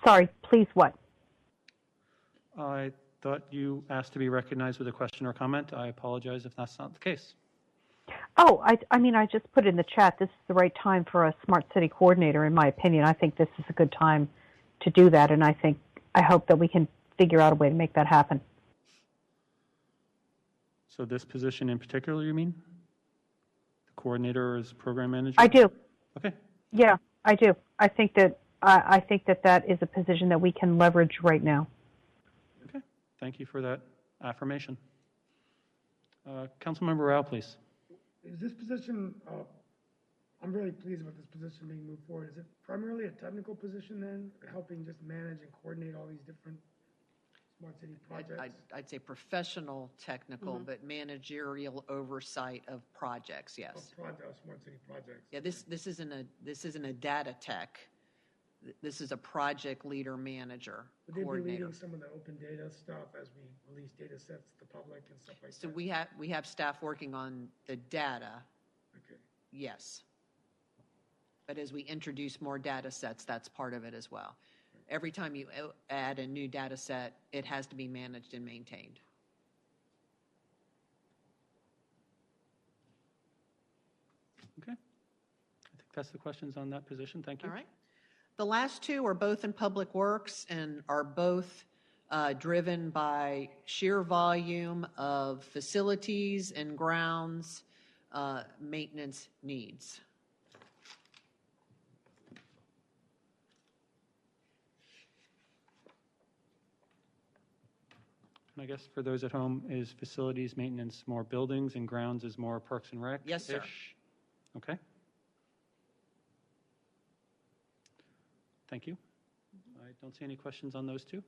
Sorry, please what? I thought you asked to be recognized with a question or comment. I apologize if that's not the case. Oh, I mean, I just put in the chat, this is the right time for a smart city coordinator, in my opinion. I think this is a good time to do that, and I hope that we can figure out a way to make that happen. So this position in particular, you mean? The coordinator as program manager? I do. Okay. Yeah, I do. I think that that is a position that we can leverage right now. Okay. Thank you for that affirmation. Councilmember Rao, please. Is this position, I'm really pleased with this position being moved forward. Is it primarily a technical position then, helping just manage and coordinate all these different smart city projects? I'd say professional technical, but managerial oversight of projects, yes. Smart city projects. Yeah, this isn't a data tech. This is a project leader manager, Would they coordinator. be leading some of the open data stuff as we release data sets to the public and stuff like So that? we have staff working on the data, Okay. yes. But as we introduce more data sets, that's part of it as well. Every time you add a new data set, it has to be managed and maintained. Okay. I think that's the questions on that position. Thank you. All right. The last two are both in Public Works and are both driven by sheer volume of facilities and grounds maintenance needs. And I guess for those at home, is facilities maintenance more buildings and grounds is more Parks and Rec? Yes, sir. Okay. Thank you. I don't see any questions on those two.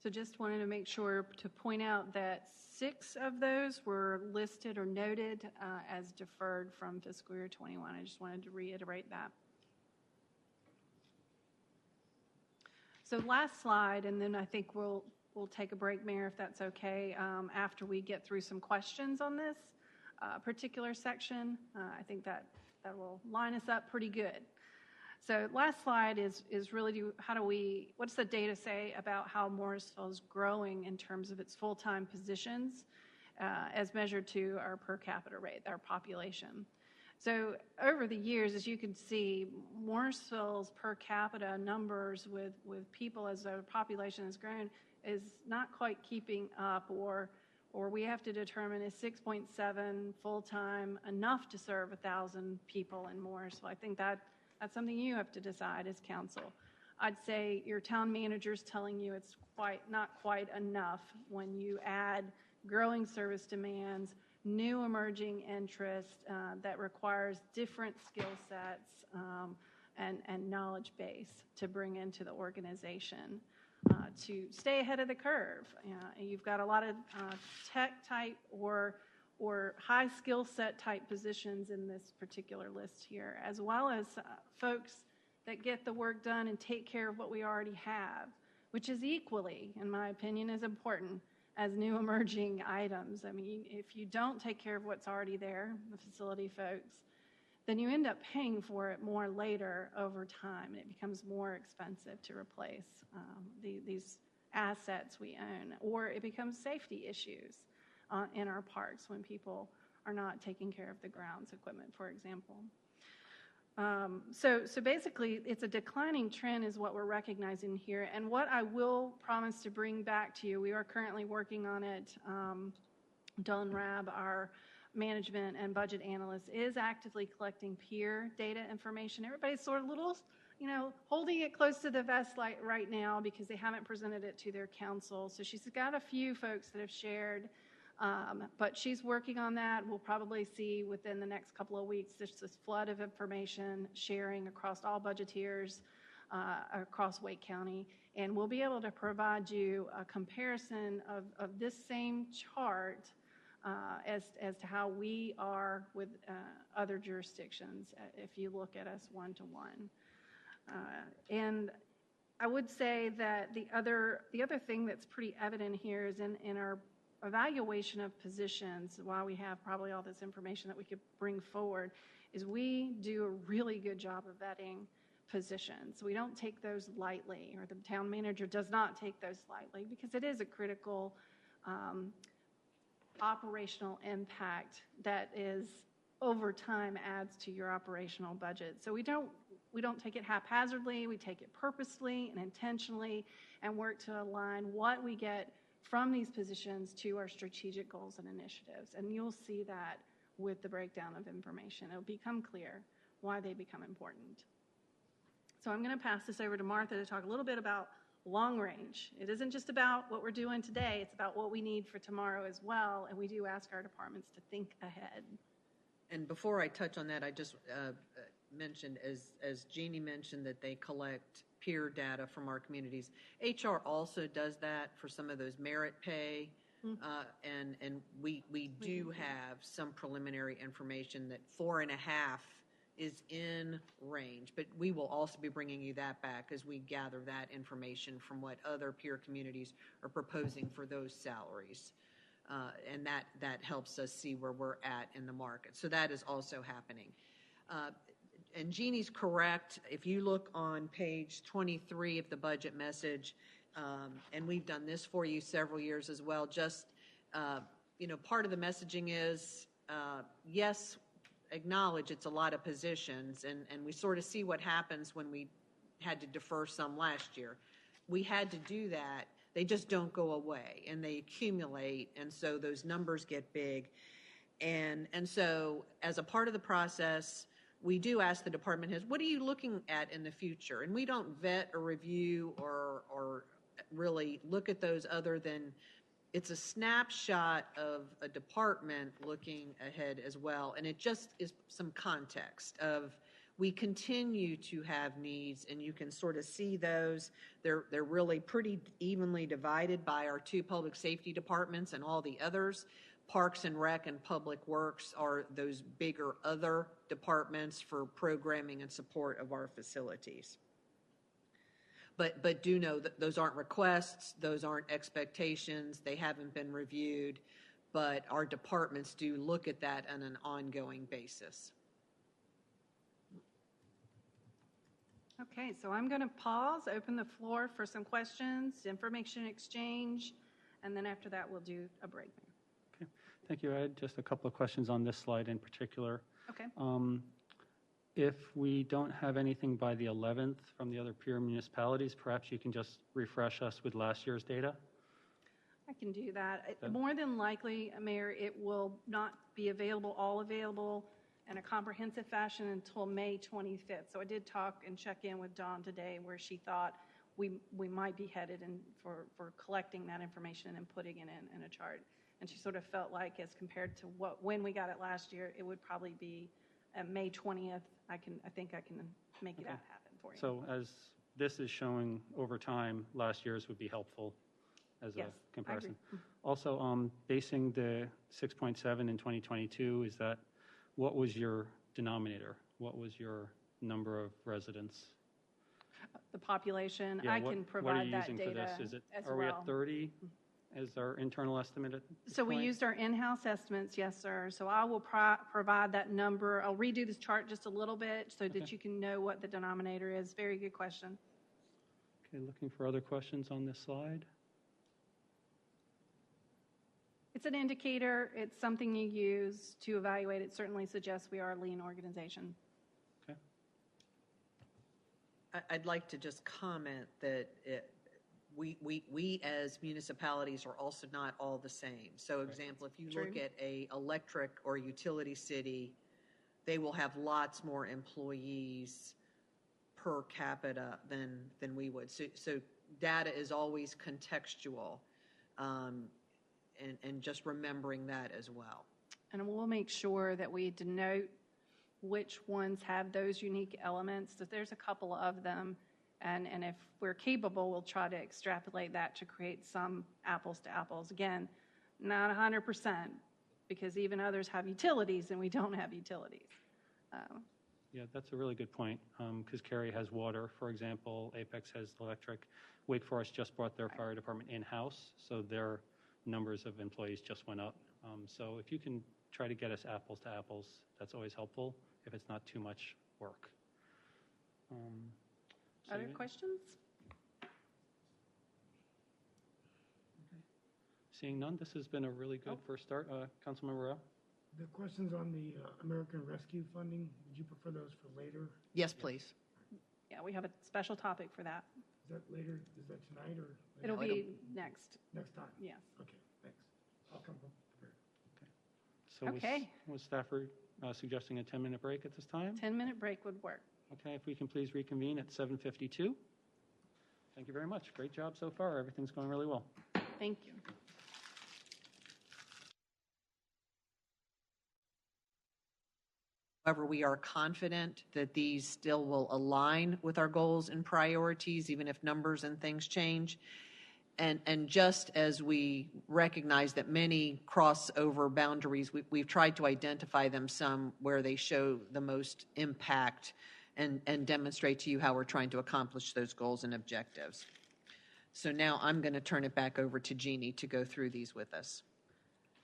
So just wanted to make sure to point out that 6 of those were listed or noted as deferred from fiscal year 21. I just wanted to reiterate that. So last slide, and then I think we'll take a break, Mayor, if that's okay, after we get through some questions on this particular section. I think that will line us up pretty good. So last slide is really what's the data say about how Morrisville is growing in terms of its full-time positions as measured to our per capita rate, our population. So over the years, as you can see, Morrisville's per capita numbers with people as our population has grown is not quite keeping up, or we have to determine is 6.7 full-time enough to serve 1,000 people in Morrisville. I think that's something you have to decide as council. I'd say your town manager's telling you it's not quite enough when you add growing service demands, new emerging interests that requires different skill sets and knowledge base to bring into the organization to stay ahead of the curve. You've got a lot of tech type or high skill set type positions in this particular list here, as well as folks that get the work done and take care of what we already have, which is equally, in my opinion, as important as new emerging items. I mean, if you don't take care of what's already there, the facility folks, then you end up paying for it more later over time, and it becomes more expensive to replace these assets we own, or it becomes safety issues in our parks when people are not taking care of the grounds equipment, for example. So basically, it's a declining trend is what we're recognizing here. And what I will promise to bring back to you, we are currently working on it. Don Rabb, our management and budget analyst, is actively collecting peer data information. Everybody's sort of little, holding it close to the vest right now because they haven't presented it to their council. So she's got a few folks that have shared, but she's working on that. We'll probably see within the next couple of weeks this flood of information sharing across all budgeteers across Wake County, and we'll be able to provide you a comparison of this same chart as to how we are with other jurisdictions if you look at us one-to-one. And I would say that the other thing that's pretty evident here is in our evaluation of positions, while we have probably all this information that we could bring forward, is we do a really good job of vetting positions. We don't take those lightly, or the town manager does not take those lightly, because it is a critical operational impact that is over time adds to your operational budget. So we don't take it haphazardly, we take it purposely and intentionally and work to align what we get from these positions to our strategic goals and initiatives. And you'll see that with the breakdown of information. It'll become clear why they become important. So I'm going to pass this over to Martha to talk a little bit about long range. It isn't just about what we're doing today, it's about what we need for tomorrow as well, and we do ask our departments to think ahead. And before I touch on that, I just mentioned, as Jeannie mentioned, that they collect peer data from our communities. HR also does that for some of those merit pay, and we do have some preliminary information that 4.5 is in range, but we will also be bringing you that back as we gather that information from what other peer communities are proposing for those salaries. And that helps us see where we're at in the market. So that is also happening. And Jeannie's correct. If you look on page 23 of the budget message, and we've done this for you several years as well, just, part of the messaging is, yes, acknowledge it's a lot of positions, and we sort of see what happens when we had to defer some last year. We had to do that. They just don't go away, and they accumulate, and so those numbers get big. And so as a part of the process, we do ask the department heads, what are you looking at in the future? And we don't vet or review or really look at those other than it's a snapshot of a department looking ahead as well. And it just is some context of we continue to have needs, and you can sort of see those. They're really pretty evenly divided by our 2 public safety departments and all the others. Parks and Rec and Public Works are those bigger other departments for programming and support of our facilities. But do know that those aren't requests, those aren't expectations, they haven't been reviewed, but our departments do look at that on an ongoing basis. Okay, so I'm going to pause, open the floor for some questions, information exchange, and then after that we'll do a break. Okay, thank you. I had just a couple of questions on this slide in particular. Okay. If we don't have anything by the 11th from the other peer municipalities, perhaps you can just refresh us with last year's data? I can do that. More than likely, Mayor, it will not be all available in a comprehensive fashion until May 25th. So I did talk and check in with Dawn today where she thought we might be headed in for collecting that information and putting it in a chart. And she sort of felt like as compared to when we got it last year, it would probably be May 20th. I think I can make that happen for you. So as this is showing over time, last year's would be helpful as a comparison. I agree. Also, basing the 6.7 in 2022, is that what was your denominator? What was your number of residents? The population, Yeah, I can provide that data for this? Is it, as are well. we at 30 as our internal estimate at this So we point? used our in-house estimates, yes, sir. So I will provide that number. I'll redo this chart just a little bit so that you can know what the denominator is. Very good question. Okay, looking for other questions on this slide. It's an indicator. It's something you use to evaluate. It certainly suggests we are a lean organization. Okay. I'd like to just comment that we as municipalities are also not all the same. So, example, if you look at a electric or utility city, they will have lots more employees per capita than we would. So data is always contextual, and just remembering that as well. And we'll make sure that we denote which ones have those unique elements. That there's a couple of them, and if we're capable, we'll try to extrapolate that to create some apples to apples. Again, not 100%, because even others have utilities and we don't have utilities. Yeah, that's a really good point, because Cary has water, for example, Apex has electric. Wake Forest just brought their fire department in-house, so their numbers of employees just went up. So if you can try to get us apples to apples, that's always helpful, if it's not too much work. Other questions? Seeing none, this has been a really good first start. Councilmember Rowe? The questions on the American Rescue funding, would you prefer those for later? Yes, please. Yeah, we have a special topic for that. Is that later, is that tonight or? It'll be next. Next time? Yes. Okay, thanks. I'll come prepared. So Okay. was Stafford suggesting a 10-minute break at this time? 10-minute break would work. Okay, if we can please reconvene at 7:52. Thank you very much. Great job so far. Everything's going really well. Thank you. However, we are confident that these still will align with our goals and priorities, even if numbers and things change. And just as we recognize that many cross over boundaries, we've tried to identify them some where they show the most impact and demonstrate to you how we're trying to accomplish those goals and objectives. So now I'm going to turn it back over to Jeannie to go through these with us.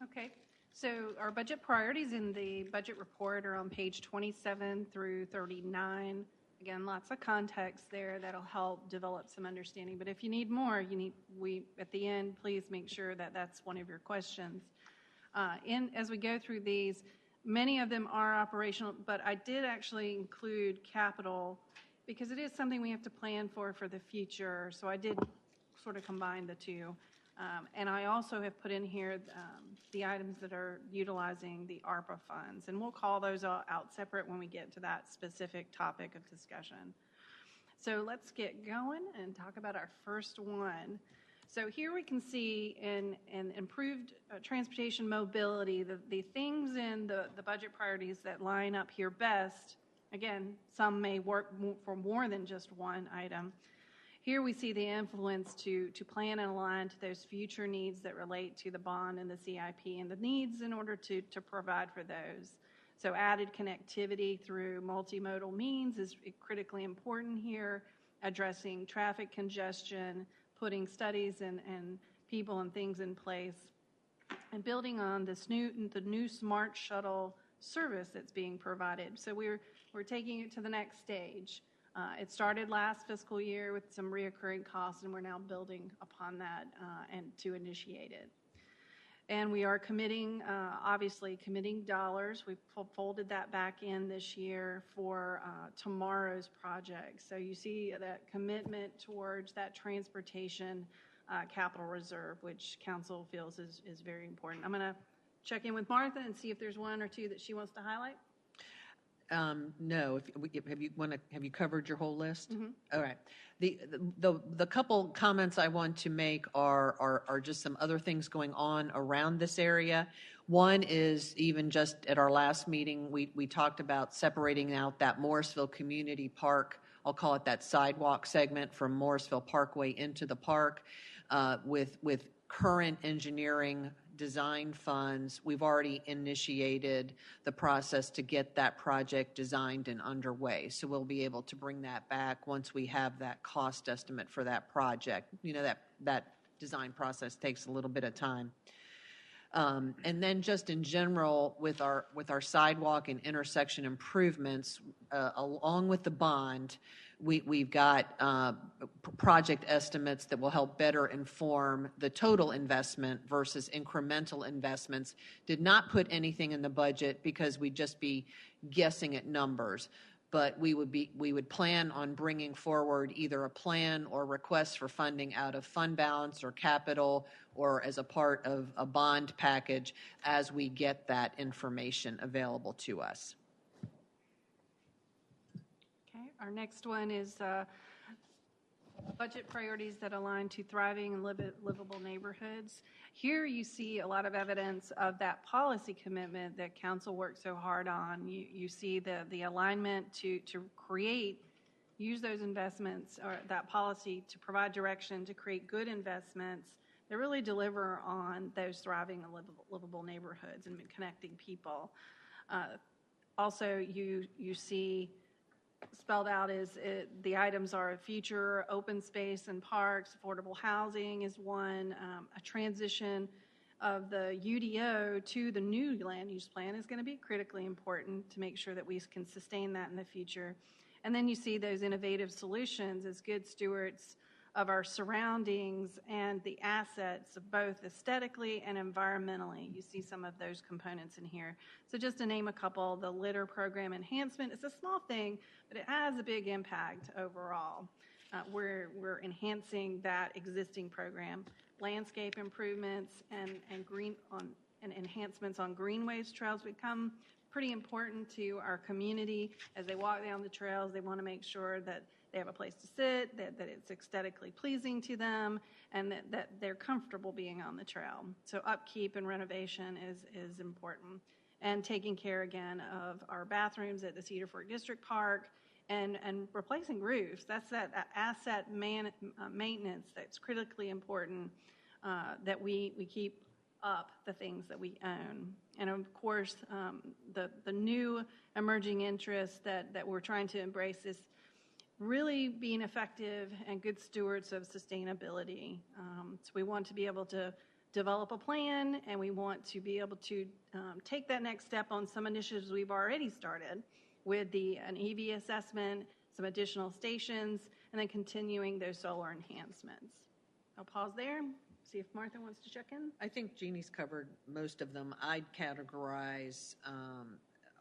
Okay. So our budget priorities in the budget report are on page 27 through 39. Again, lots of context there that'll help develop some understanding. But if you need more, at the end, please make sure that that's one of your questions. As we go through these, many of them are operational, but I did actually include capital because it is something we have to plan for the future. So I did sort of combine the two. And I also have put in here the items that are utilizing the ARPA funds. And we'll call those out separate when we get to that specific topic of discussion. So let's get going and talk about our first one. So here we can see in improved transportation mobility, the things in the budget priorities that line up here best. Again, some may work for more than just one item. Here we see the influence to plan and align to those future needs that relate to the bond and the CIP and the needs in order to provide for those. So added connectivity through multimodal means is critically important here, addressing traffic congestion, putting studies and people and things in place, and building on the new smart shuttle service that's being provided. So we're taking it to the next stage. It started last fiscal year with some reoccurring costs, and we're now building upon that and to initiate it. And we are committing dollars. We've folded that back in this year for tomorrow's project. So you see that commitment towards that transportation capital reserve, which council feels is very important. I'm going to check in with Martha and see if there's one or two that she wants to highlight. No. Have you covered your whole list? Mm-hmm. All right. The couple comments I want to make are just some other things going on around this area. One is even just at our last meeting, we talked about separating out that Morrisville Community Park. I'll call it that sidewalk segment from Morrisville Parkway into the park with current engineering design funds. We've already initiated the process to get that project designed and underway. So we'll be able to bring that back once we have that cost estimate for that project. You know, that design process takes a little bit of time. And then just in general, with our sidewalk and intersection improvements, along with the bond, we've got project estimates that will help better inform the total investment versus incremental investments. Did not put anything in the budget because we'd just be guessing at numbers. but we would plan on bringing forward either a plan or request for funding out of fund balance or capital or as a part of a bond package as we get that information available to us. Okay, our next one is budget priorities that align to thriving and livable neighborhoods. Here you see a lot of evidence of that policy commitment that council worked so hard on. You see the alignment to use those investments or that policy to provide direction to create good investments that really deliver on those thriving and livable neighborhoods and connecting people. Also, you see spelled out is the items are future open space and parks, affordable housing is one, a transition of the UDO to the new land use plan is going to be critically important to make sure that we can sustain that in the future. And then you see those innovative solutions as good stewards of our surroundings and the assets, both aesthetically and environmentally. You see some of those components in here. So just to name a couple, the litter program enhancement, it's a small thing, but it has a big impact overall. We're enhancing that existing program. Landscape improvements and enhancements on greenways trails become pretty important to our community. As they walk down the trails, they want to make sure that they have a place to sit, that it's aesthetically pleasing to them, and that they're comfortable being on the trail. So upkeep and renovation is important. And taking care, again, of our bathrooms at the Cedar Fork District Park and replacing roofs. That's that asset maintenance that's critically important, that we keep up the things that we own. And of course, the new emerging interest that we're trying to embrace is really being effective and good stewards of sustainability. So we want to be able to develop a plan, and we want to be able to take that next step on some initiatives we've already started with an EV assessment, some additional stations, and then continuing those solar enhancements. I'll pause there, see if Martha wants to check in. I think Jeannie's covered most of them. I'd categorize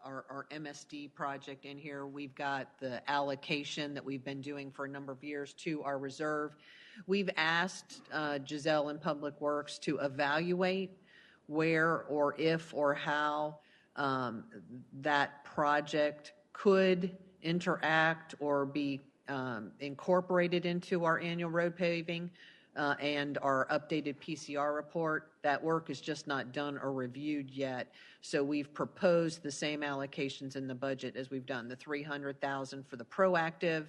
our MSD project in here. We've got the allocation that we've been doing for a number of years to our reserve. We've asked Giselle in Public Works to evaluate where or if or how that project could interact or be incorporated into our annual road paving and our updated PCR report. That work is just not done or reviewed yet. So we've proposed the same allocations in the budget as we've done, the $300,000 for the proactive.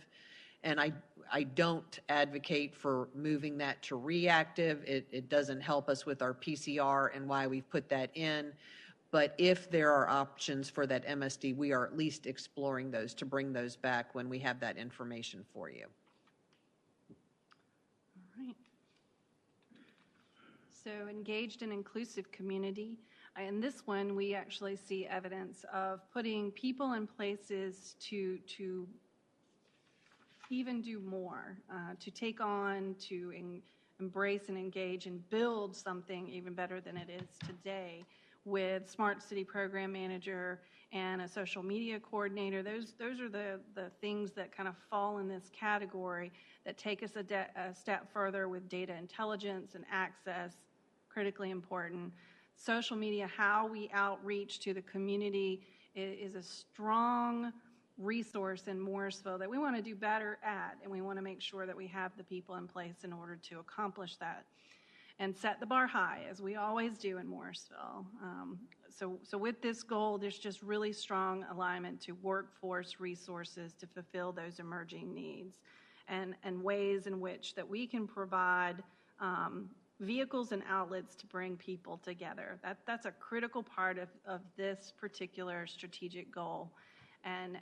And I don't advocate for moving that to reactive. It doesn't help us with our PCR and why we've put that in. But if there are options for that MSD, we are at least exploring those to bring those back when we have that information for you. All right. So engaged and inclusive community. In this one, we actually see evidence of putting people in places to even do more, to take on, to embrace and engage and build something even better than it is today with Smart City Program Manager and a social media coordinator. Those are the things that kind of fall in this category that take us a step further with data intelligence and access, critically important. Social media, how we outreach to the community is a strong resource in Morrisville that we want to do better at, and we want to make sure that we have the people in place in order to accomplish that and set the bar high, as we always do in Morrisville. So with this goal, there's just really strong alignment to workforce resources to fulfill those emerging needs and ways in which that we can provide vehicles and outlets to bring people together. That's a critical part of this particular strategic goal, and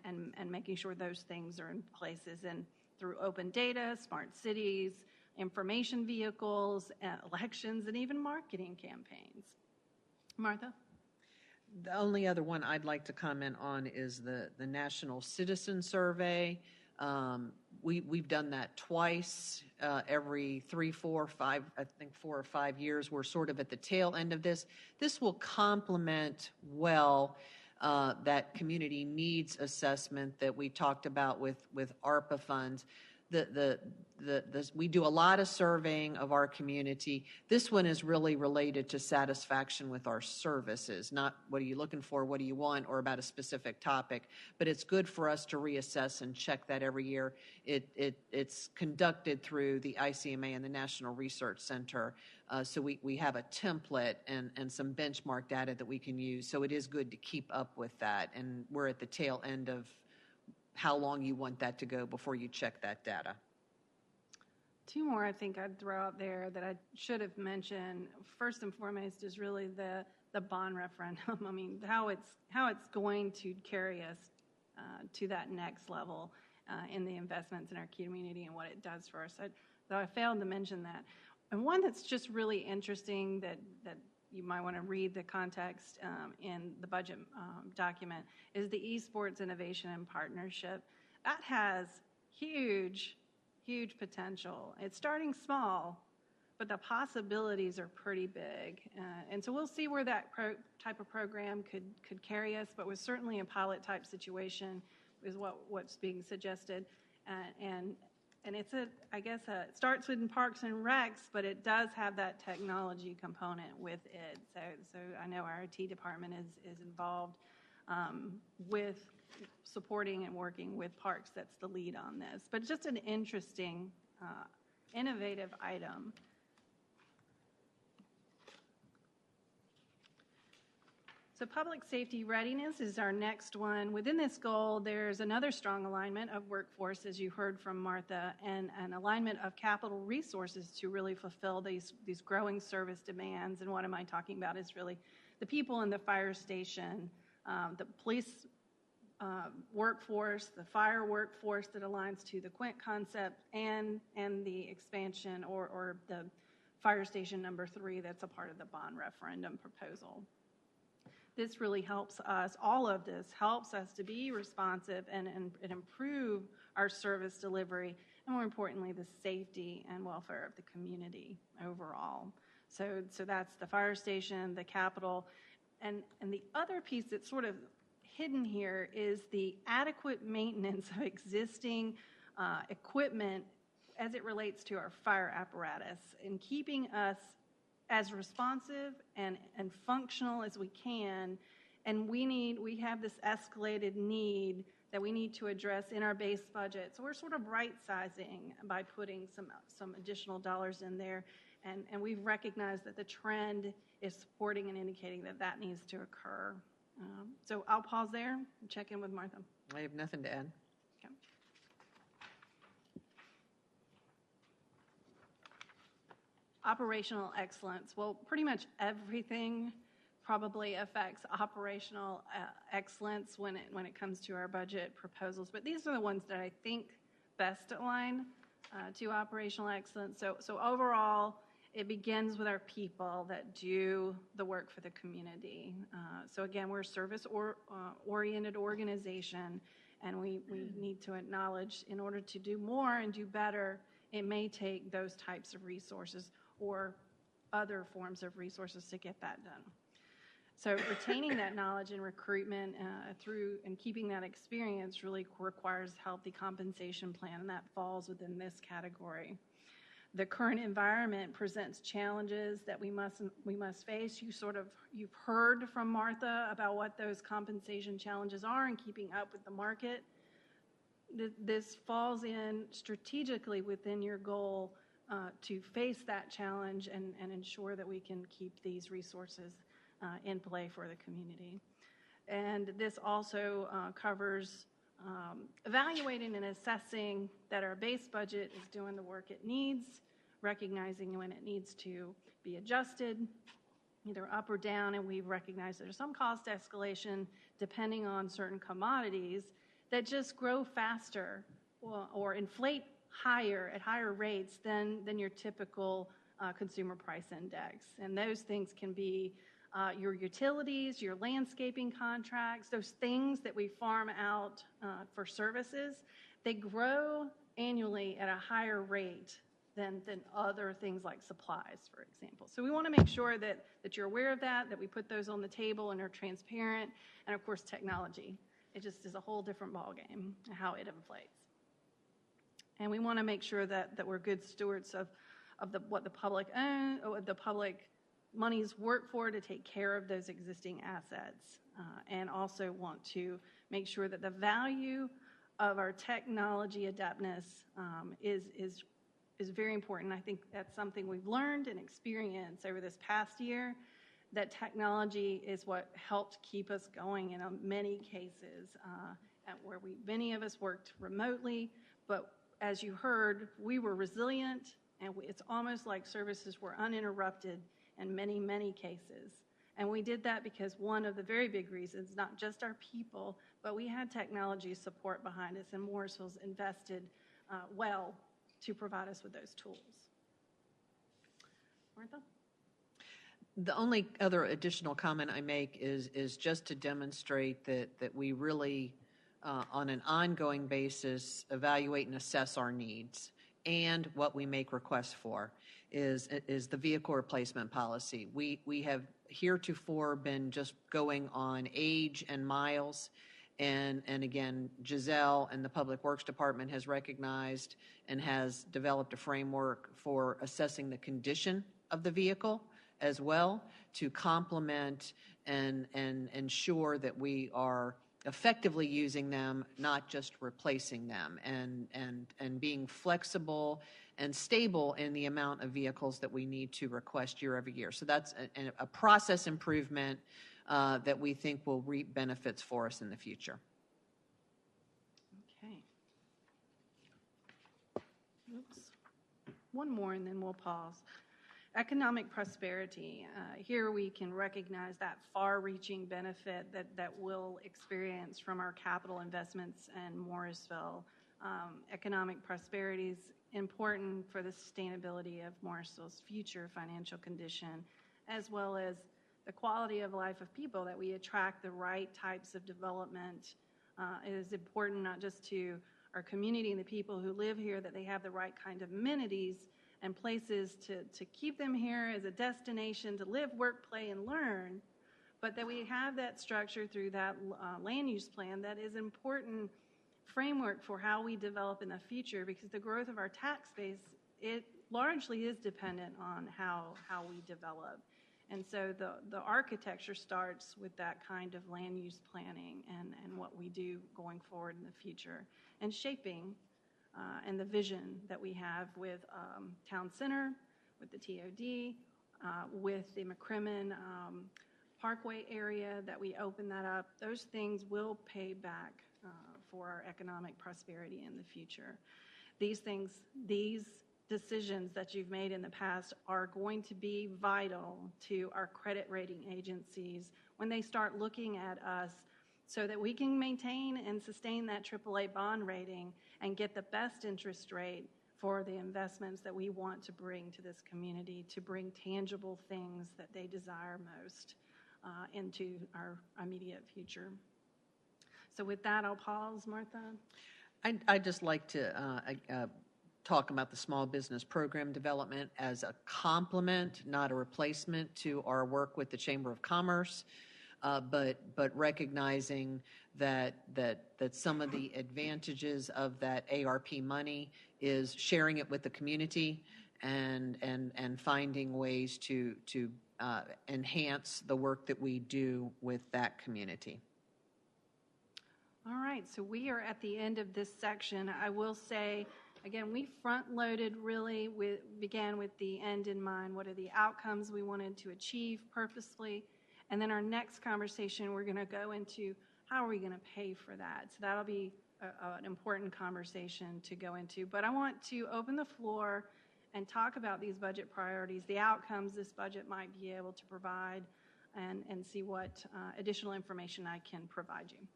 making sure those things are in places and through open data, smart cities, information vehicles, elections, and even marketing campaigns. Martha? The only other one I'd like to comment on is the National Citizen Survey. We've done that twice, every 3, 4, 5, I think 4 or 5 years. We're sort of at the tail end of this. This will complement well that community needs assessment that we talked about with ARPA funds. We do a lot of surveying of our community. This one is really related to satisfaction with our services, not what are you looking for, what do you want, or about a specific topic. But it's good for us to reassess and check that every year. It's conducted through the ICMA and the National Research Center. So we have a template and some benchmark data that we can use. So it is good to keep up with that. And we're at the tail end of how long you want that to go before you check that data. Two more I think I'd throw out there that I should have mentioned. First and foremost is really the bond referendum. I mean, how it's going to carry us to that next level in the investments in our community and what it does for us. So I failed to mention that. And one that's just really interesting that you might want to read the context in the budget document is the Esports Innovation and Partnership. That has huge potential. It's starting small, but the possibilities are pretty big. And so we'll see where that type of program could carry us, but was certainly a pilot type situation is what's being suggested. And it's it starts with Parks and Recs, but it does have that technology component with it. So I know our IT department is involved with supporting and working with Parks. That's the lead on this. But just an interesting, innovative item. So public safety readiness is our next one. Within this goal, there's another strong alignment of workforce, as you heard from Martha, and an alignment of capital resources to really fulfill these growing service demands. And what am I talking about is really the people in the fire station, the police workforce, the fire workforce that aligns to the Quint concept, and the expansion or the fire station number 3 that's a part of the bond referendum proposal. This really helps us, all of this helps us to be responsive and improve our service delivery, and more importantly, the safety and welfare of the community overall. So that's the fire station, the Capitol, and the other piece that's sort of hidden here is the adequate maintenance of existing equipment as it relates to our fire apparatus and keeping us as responsive and functional as we can. And we have this escalated need that we need to address in our base budget. So we're sort of right-sizing by putting some additional dollars in there. And we've recognized that the trend is supporting and indicating that needs to occur. So I'll pause there and check in with Martha. I have nothing to add. Okay. Operational excellence. Well, pretty much everything probably affects operational excellence when it comes to our budget proposals. But these are the ones that I think best align to operational excellence. So overall, it begins with our people that do the work for the community. So again, we're a service-oriented organization, and we need to acknowledge in order to do more and do better, it may take those types of resources or other forms of resources to get that done. So retaining that knowledge and recruitment through and keeping that experience really requires a healthy compensation plan, and that falls within this category. The current environment presents challenges that we must face. You've heard from Martha about what those compensation challenges are and keeping up with the market. This falls in strategically within your goal to face that challenge and ensure that we can keep these resources in play for the community. And this also covers evaluating and assessing that our base budget is doing the work it needs, recognizing when it needs to be adjusted, either up or down, and we recognize there's some cost escalation depending on certain commodities that just grow faster or inflate at higher rates than your typical consumer price index. And those things can be your utilities, your landscaping contracts, those things that we farm out for services. They grow annually at a higher rate than other things like supplies, for example. So we want to make sure that you're aware of that we put those on the table and are transparent, and of course technology. It just is a whole different ballgame how it inflates. And we want to make sure that we're good stewards of what the public own, or the public monies work for to take care of those existing assets, and also want to make sure that the value of our technology adeptness is very important. I think that's something we've learned and experienced over this past year, that technology is what helped keep us going in many cases, where many of us worked remotely, but as you heard, we were resilient, and it's almost like services were uninterrupted in many, many cases. And we did that because one of the very big reasons, not just our people, but we had technology support behind us, and Morrisville's invested well to provide us with those tools. Martha? The only other additional comment I make is just to demonstrate that we really, on an ongoing basis, evaluate and assess our needs. And what we make requests for is the vehicle replacement policy. We have heretofore been just going on age and miles. And again, Giselle and the Public Works Department has recognized and has developed a framework for assessing the condition of the vehicle as well, to complement and ensure that we are effectively using them, not just replacing them, and being flexible and stable in the amount of vehicles that we need to request year over year. So that's a process improvement that we think will reap benefits for us in the future. Okay. Oops. One more and then we'll pause. Economic prosperity. Here we can recognize that far-reaching benefit that we'll experience from our capital investments in Morrisville. Economic prosperity is important for the sustainability of Morrisville's future financial condition, as well as the quality of life of people, that we attract the right types of development. It is important not just to our community and the people who live here, that they have the right kind of amenities and places to keep them here as a destination to live, work, play, and learn, but that we have that structure through that land use plan that is important framework for how we develop in the future, because the growth of our tax base, it largely is dependent on how we develop. And so the architecture starts with that kind of land use planning and what we do going forward in the future, and shaping and the vision that we have with Town Center, with the TOD, with the McCrimmon Parkway area, that we open that up. Those things will pay back for our economic prosperity in the future. These decisions that you've made in the past are going to be vital to our credit rating agencies when they start looking at us, so that we can maintain and sustain that AAA bond rating and get the best interest rate for the investments that we want to bring to this community, to bring tangible things that they desire most into our immediate future. So with that, I'll pause, Martha. I'd just like to talk about the small business program development as a complement, not a replacement, to our work with the Chamber of Commerce. But recognizing that some of the advantages of that ARP money is sharing it with the community and finding ways to enhance the work that we do with that community. All right, so we are at the end of this section. I will say, again, we front-loaded really, began with the end in mind. What are the outcomes we wanted to achieve purposefully? And then our next conversation, we're going to go into how are we going to pay for that. So that'll be an important conversation to go into. But I want to open the floor and talk about these budget priorities, the outcomes this budget might be able to provide, and see what additional information I can provide you.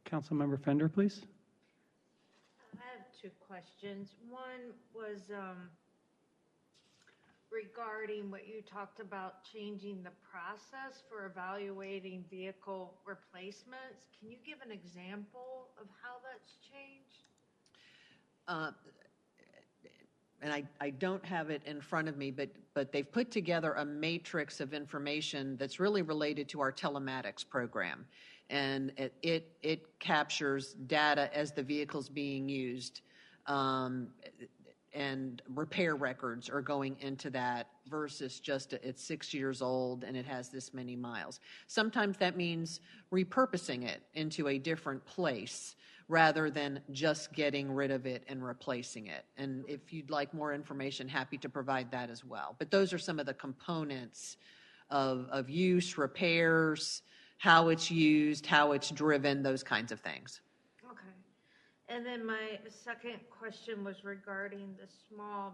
Councilmember Fender, please. I have two questions. One was regarding what you talked about, changing the process for evaluating vehicle replacements. Can you give an example of how that's changed? and I don't have it in front of me, but they've put together a matrix of information that's really related to our telematics program. And it captures data as the vehicle's being used, and repair records are going into that versus just it's 6 years old and it has this many miles. Sometimes that means repurposing it into a different place rather than just getting rid of it and replacing it. And if you'd like more information, happy to provide that as well. But those are some of the components of use, repairs, how it's used, how it's driven, those kinds of things. Okay. And then my second question was regarding the small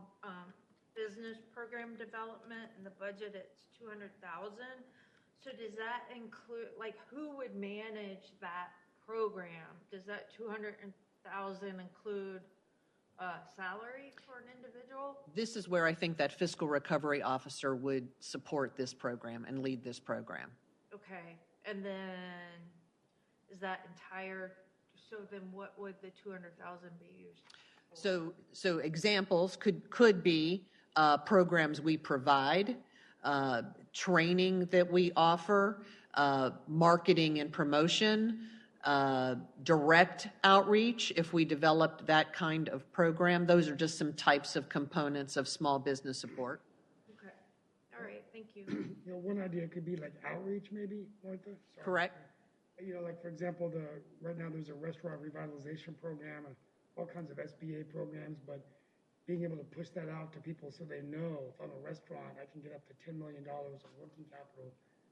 business program development and the budget. It's 200,000. So does that include, like, who would manage that program? Does that 200,000 include salary for an individual? This is where I think that fiscal recovery officer would support this program and lead this program. Okay. And then is that entire, so then what would the 200,000 be used for? So examples could be programs we provide, training that we offer, marketing and promotion, direct outreach if we developed that kind of program. Those are just some types of components of small business support. Okay. All right. Thank you. You know, one idea could be like outreach, maybe, Martha? Sorry. Correct. You know, like, for example, right now there's a restaurant revitalization program and all kinds of SBA programs, but being able to push that out to people so they know if I'm a restaurant, I can get up to $10 million of working capital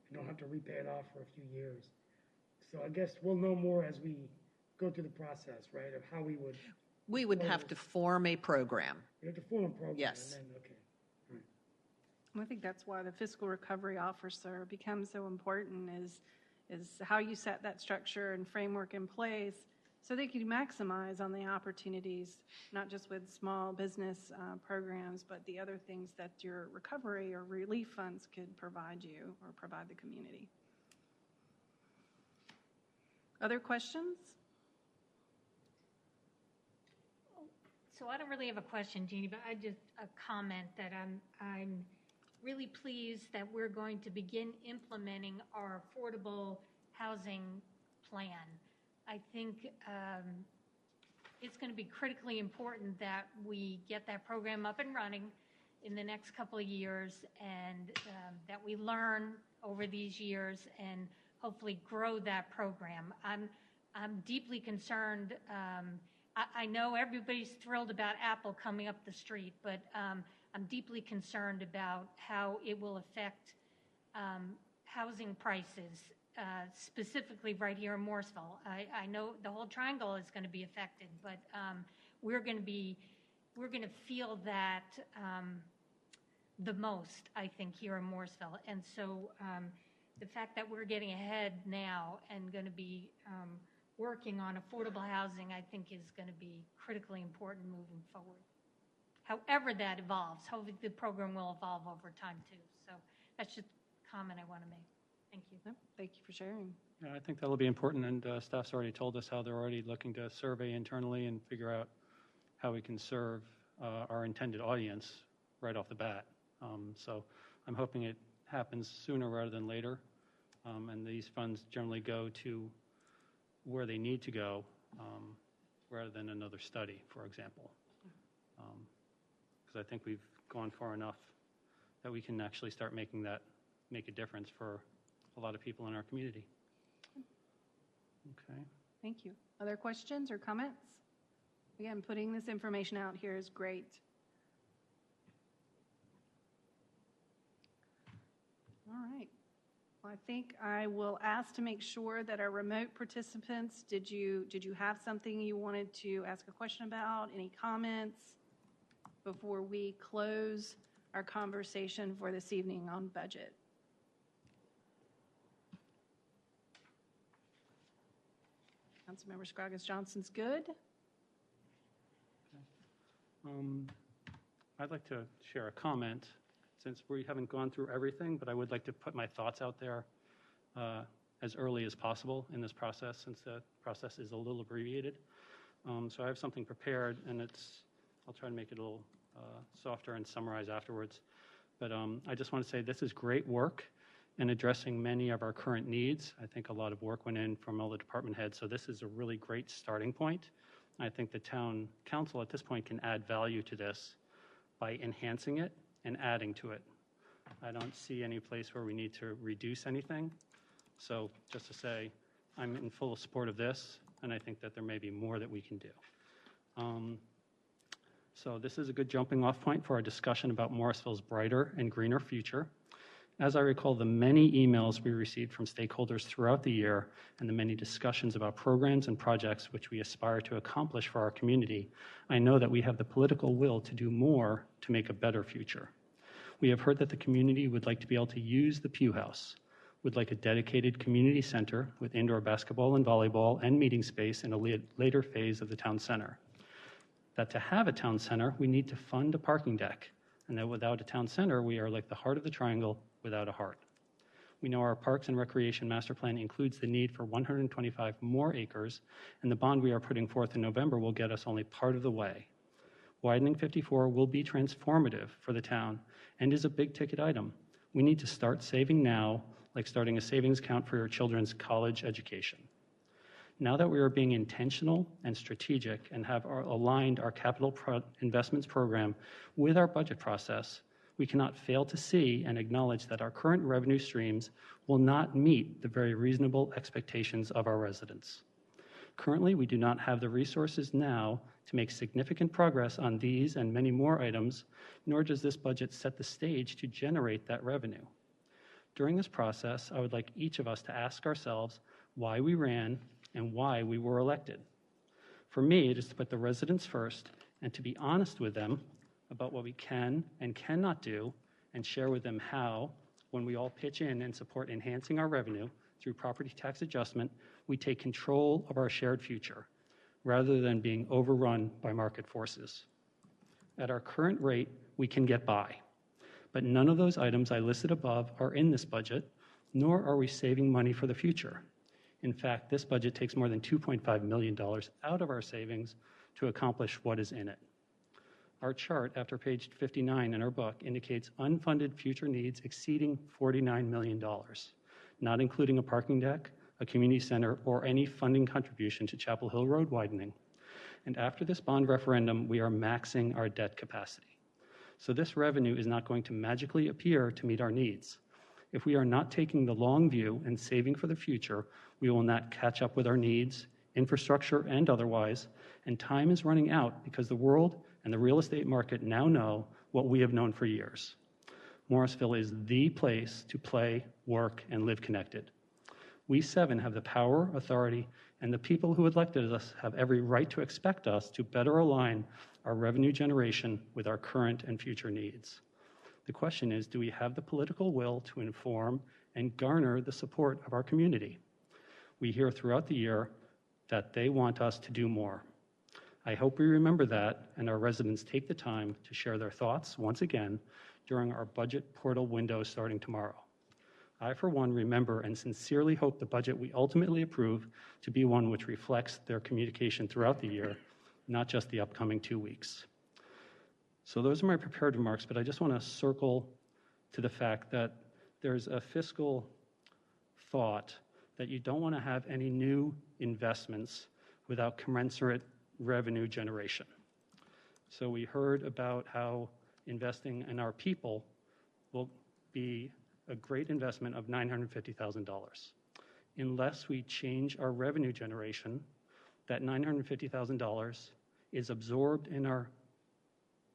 and don't have to repay it off for a few years. So I guess we'll know more as we go through the process, right, of how we would. We would have to form a program. We have to form a program. Yes. And then, okay. I think that's why the fiscal recovery officer becomes so important is how you set that structure and framework in place so they can maximize on the opportunities, not just with small business programs, but the other things that your recovery or relief funds could provide you or provide the community. Other questions? So I don't really have a question, Jeannie, but I just a comment that I'm really pleased that we're going to begin implementing our affordable housing plan. I think it's going to be critically important that we get that program up and running in the next couple of years, and that we learn over these years and hopefully grow that program. I'm deeply concerned. I know everybody's thrilled about Apple coming up the street, but I'm deeply concerned about how it will affect housing prices, specifically right here in Morrisville. I know the whole triangle is going to be affected, but we're going to feel that the most, I think, here in Morrisville. And so the fact that we're getting ahead now and going to be working on affordable housing, I think, is going to be critically important moving forward. However that evolves, hopefully the program will evolve over time too. So that's just a comment I want to make. Thank you. Thank you for sharing. Yeah, I think that'll be important, and staff's already told us how they're already looking to survey internally and figure out how we can serve our intended audience right off the bat. So I'm hoping it happens sooner rather than later, and these funds generally go to where they need to go rather than another study, for example. Because I think we've gone far enough that we can actually start make a difference for a lot of people in our community. Okay. Thank you. Other questions or comments? Again, putting this information out here is great. All right. Well, I think I will ask to make sure that our remote participants, did you have something you wanted to ask a question about? Any comments before we close our conversation for this evening on budget? Councilmember Scroggins Johnson's good. I'd like to share a comment, since we haven't gone through everything, but I would like to put my thoughts out there as early as possible in this process, since the process is a little abbreviated. So I have something prepared, and I'll try to make it a little softer and summarize afterwards. But I just want to say this is great work in addressing many of our current needs. I think a lot of work went in from all the department heads, so this is a really great starting point. I think the town council at this point can add value to this by enhancing it and adding to it. I don't see any place where we need to reduce anything. So just to say, I'm in full support of this, and I think that there may be more that we can do. So this is a good jumping off point for our discussion about Morrisville's brighter and greener future. As I recall the many emails we received from stakeholders throughout the year and the many discussions about programs and projects which we aspire to accomplish for our community, I know that we have the political will to do more to make a better future. We have heard that the community would like to be able to use the Pew House, would like a dedicated community center with indoor basketball and volleyball and meeting space in a later phase of the town center. That to have a town center, we need to fund a parking deck, and that without a town center, we are like the heart of the triangle without a heart. We know our Parks and Recreation Master Plan includes the need for 125 more acres, and the bond we are putting forth in November will get us only part of the way. Widening 54 will be transformative for the town and is a big ticket item. We need to start saving now, like starting a savings account for your children's college education. Now that we are being intentional and strategic and have aligned our capital investments program with our budget process, we cannot fail to see and acknowledge that our current revenue streams will not meet the very reasonable expectations of our residents. Currently, we do not have the resources now to make significant progress on these and many more items, nor does this budget set the stage to generate that revenue. During this process, I would like each of us to ask ourselves why we ran and why we were elected. For me, it is to put the residents first and to be honest with them about what we can and cannot do and share with them how, when we all pitch in and support enhancing our revenue through property tax adjustment, we take control of our shared future rather than being overrun by market forces. At our current rate, we can get by, but none of those items I listed above are in this budget, nor are we saving money for the future. In fact, this budget takes more than $2.5 million out of our savings to accomplish what is in it. Our chart after page 59 in our book indicates unfunded future needs exceeding $49 million, not including a parking deck, a community center, or any funding contribution to Chapel Hill Road widening. And after this bond referendum, we are maxing our debt capacity. So this revenue is not going to magically appear to meet our needs. If we are not taking the long view and saving for the future, we will not catch up with our needs, infrastructure and otherwise, and time is running out because the world and the real estate market now know what we have known for years. Morrisville is the place to play, work, and live connected. We 7 have the power, authority, and the people who elected us have every right to expect us to better align our revenue generation with our current and future needs. The question is, do we have the political will to inform and garner the support of our community? We hear throughout the year that they want us to do more. I hope we remember that and our residents take the time to share their thoughts once again during our budget portal window starting tomorrow. I, for one, remember and sincerely hope the budget we ultimately approve to be one which reflects their communication throughout the year, not just the upcoming 2 weeks. So those are my prepared remarks, but I just want to circle to the fact that there's a fiscal thought that you don't want to have any new investments without commensurate revenue generation. So we heard about how investing in our people will be a great investment of $950,000. Unless we change our revenue generation, that $950,000 is absorbed in our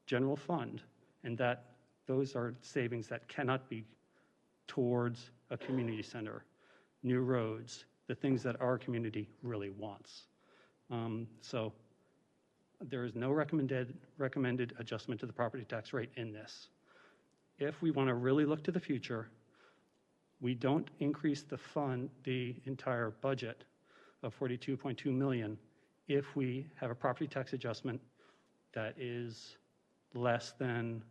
general fund, and that those are savings that cannot be towards a community center, new roads, the things that our community really wants. So there is no recommended adjustment to the property tax rate in this. If we want to really look to the future, we don't increase the entire budget of $42.2 million if we have a property tax adjustment that is less than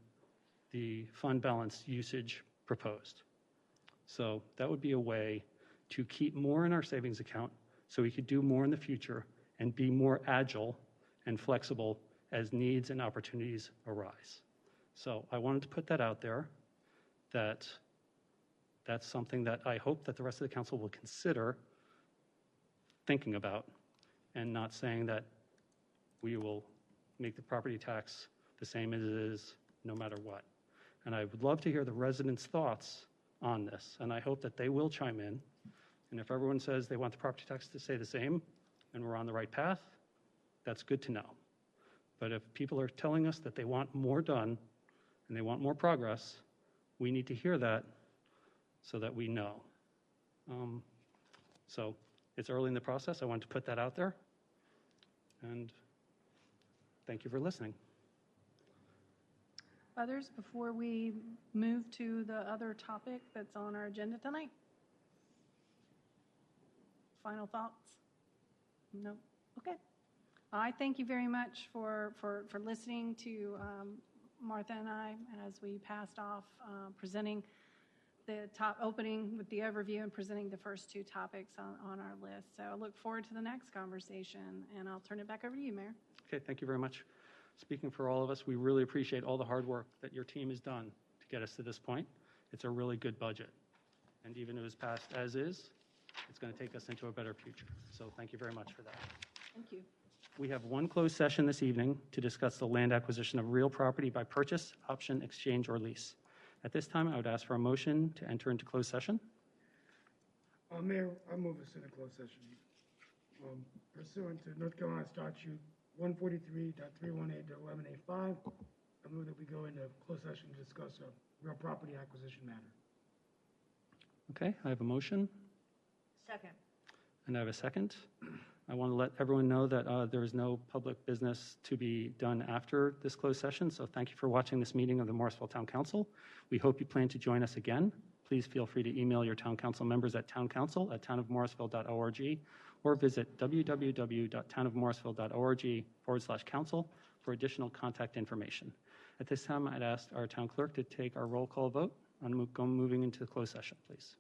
the fund balance usage proposed. So that would be a way to keep more in our savings account so we could do more in the future and be more agile and flexible as needs and opportunities arise. So I wanted to put that out there, that that's something that I hope that the rest of the council will consider thinking about, and not saying that we will make the property tax the same as it is no matter what. And I would love to hear the residents' thoughts on this, and I hope that they will chime in. And if everyone says they want the property tax to stay the same and we're on the right path, that's good to know. But if people are telling us that they want more done and they want more progress, we need to hear that so that we know. So it's early in the process. I wanted to put that out there. And thank you for listening. Others, before we move to the other topic that's on our agenda tonight? Final thoughts? No? Okay. I thank you very much for listening to Martha and I as we passed off presenting the top opening with the overview and presenting the first two topics on our list. So I look forward to the next conversation, and I'll turn it back over to you, Mayor. Okay, thank you very much. Speaking for all of us, we really appreciate all the hard work that your team has done to get us to this point. It's a really good budget. And even if it was passed as is, it's going to take us into a better future. So thank you very much for that. Thank you. We have one closed session this evening to discuss the land acquisition of real property by purchase, option, exchange, or lease. At this time, I would ask for a motion to enter into closed session. Mayor, I move us into closed session. Pursuant to North Carolina Statute 143.318-11A5, I move that we go into closed session to discuss a real property acquisition matter. Okay, I have a motion, Second. and I have a second. I want to let everyone know that there is no public business to be done after this closed session, so thank you for watching this meeting of the Morrisville Town Council. We hope you plan to join us again. Please feel free to email your town council members at towncouncil@townofmorrisville.org or visit www.townofmorrisville.org/council for additional contact information. At this time, I'd ask our town clerk to take our roll call vote on moving into the closed session, please.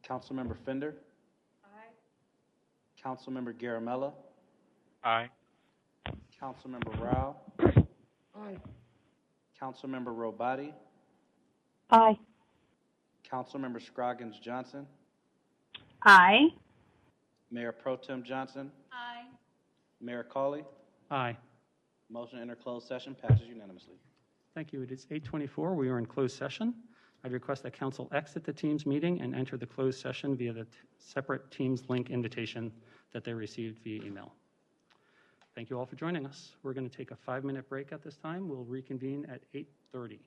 Councilmember Fender. Aye. Councilmember Garamella. Aye. Councilmember Rao. Aye. Councilmember Robati. Aye. Councilmember Scroggins Johnson. Aye. Mayor Pro Tem Johnson. Aye. Mayor Cawley. Aye. Motion to enter closed session passes unanimously. Thank you. It is 8:24. We are in closed session. I'd request that council exit the Teams meeting and enter the closed session via the separate Teams link invitation that they received via email. Thank you all for joining us. We're going to take a 5-minute break at this time. We'll reconvene at 8:30.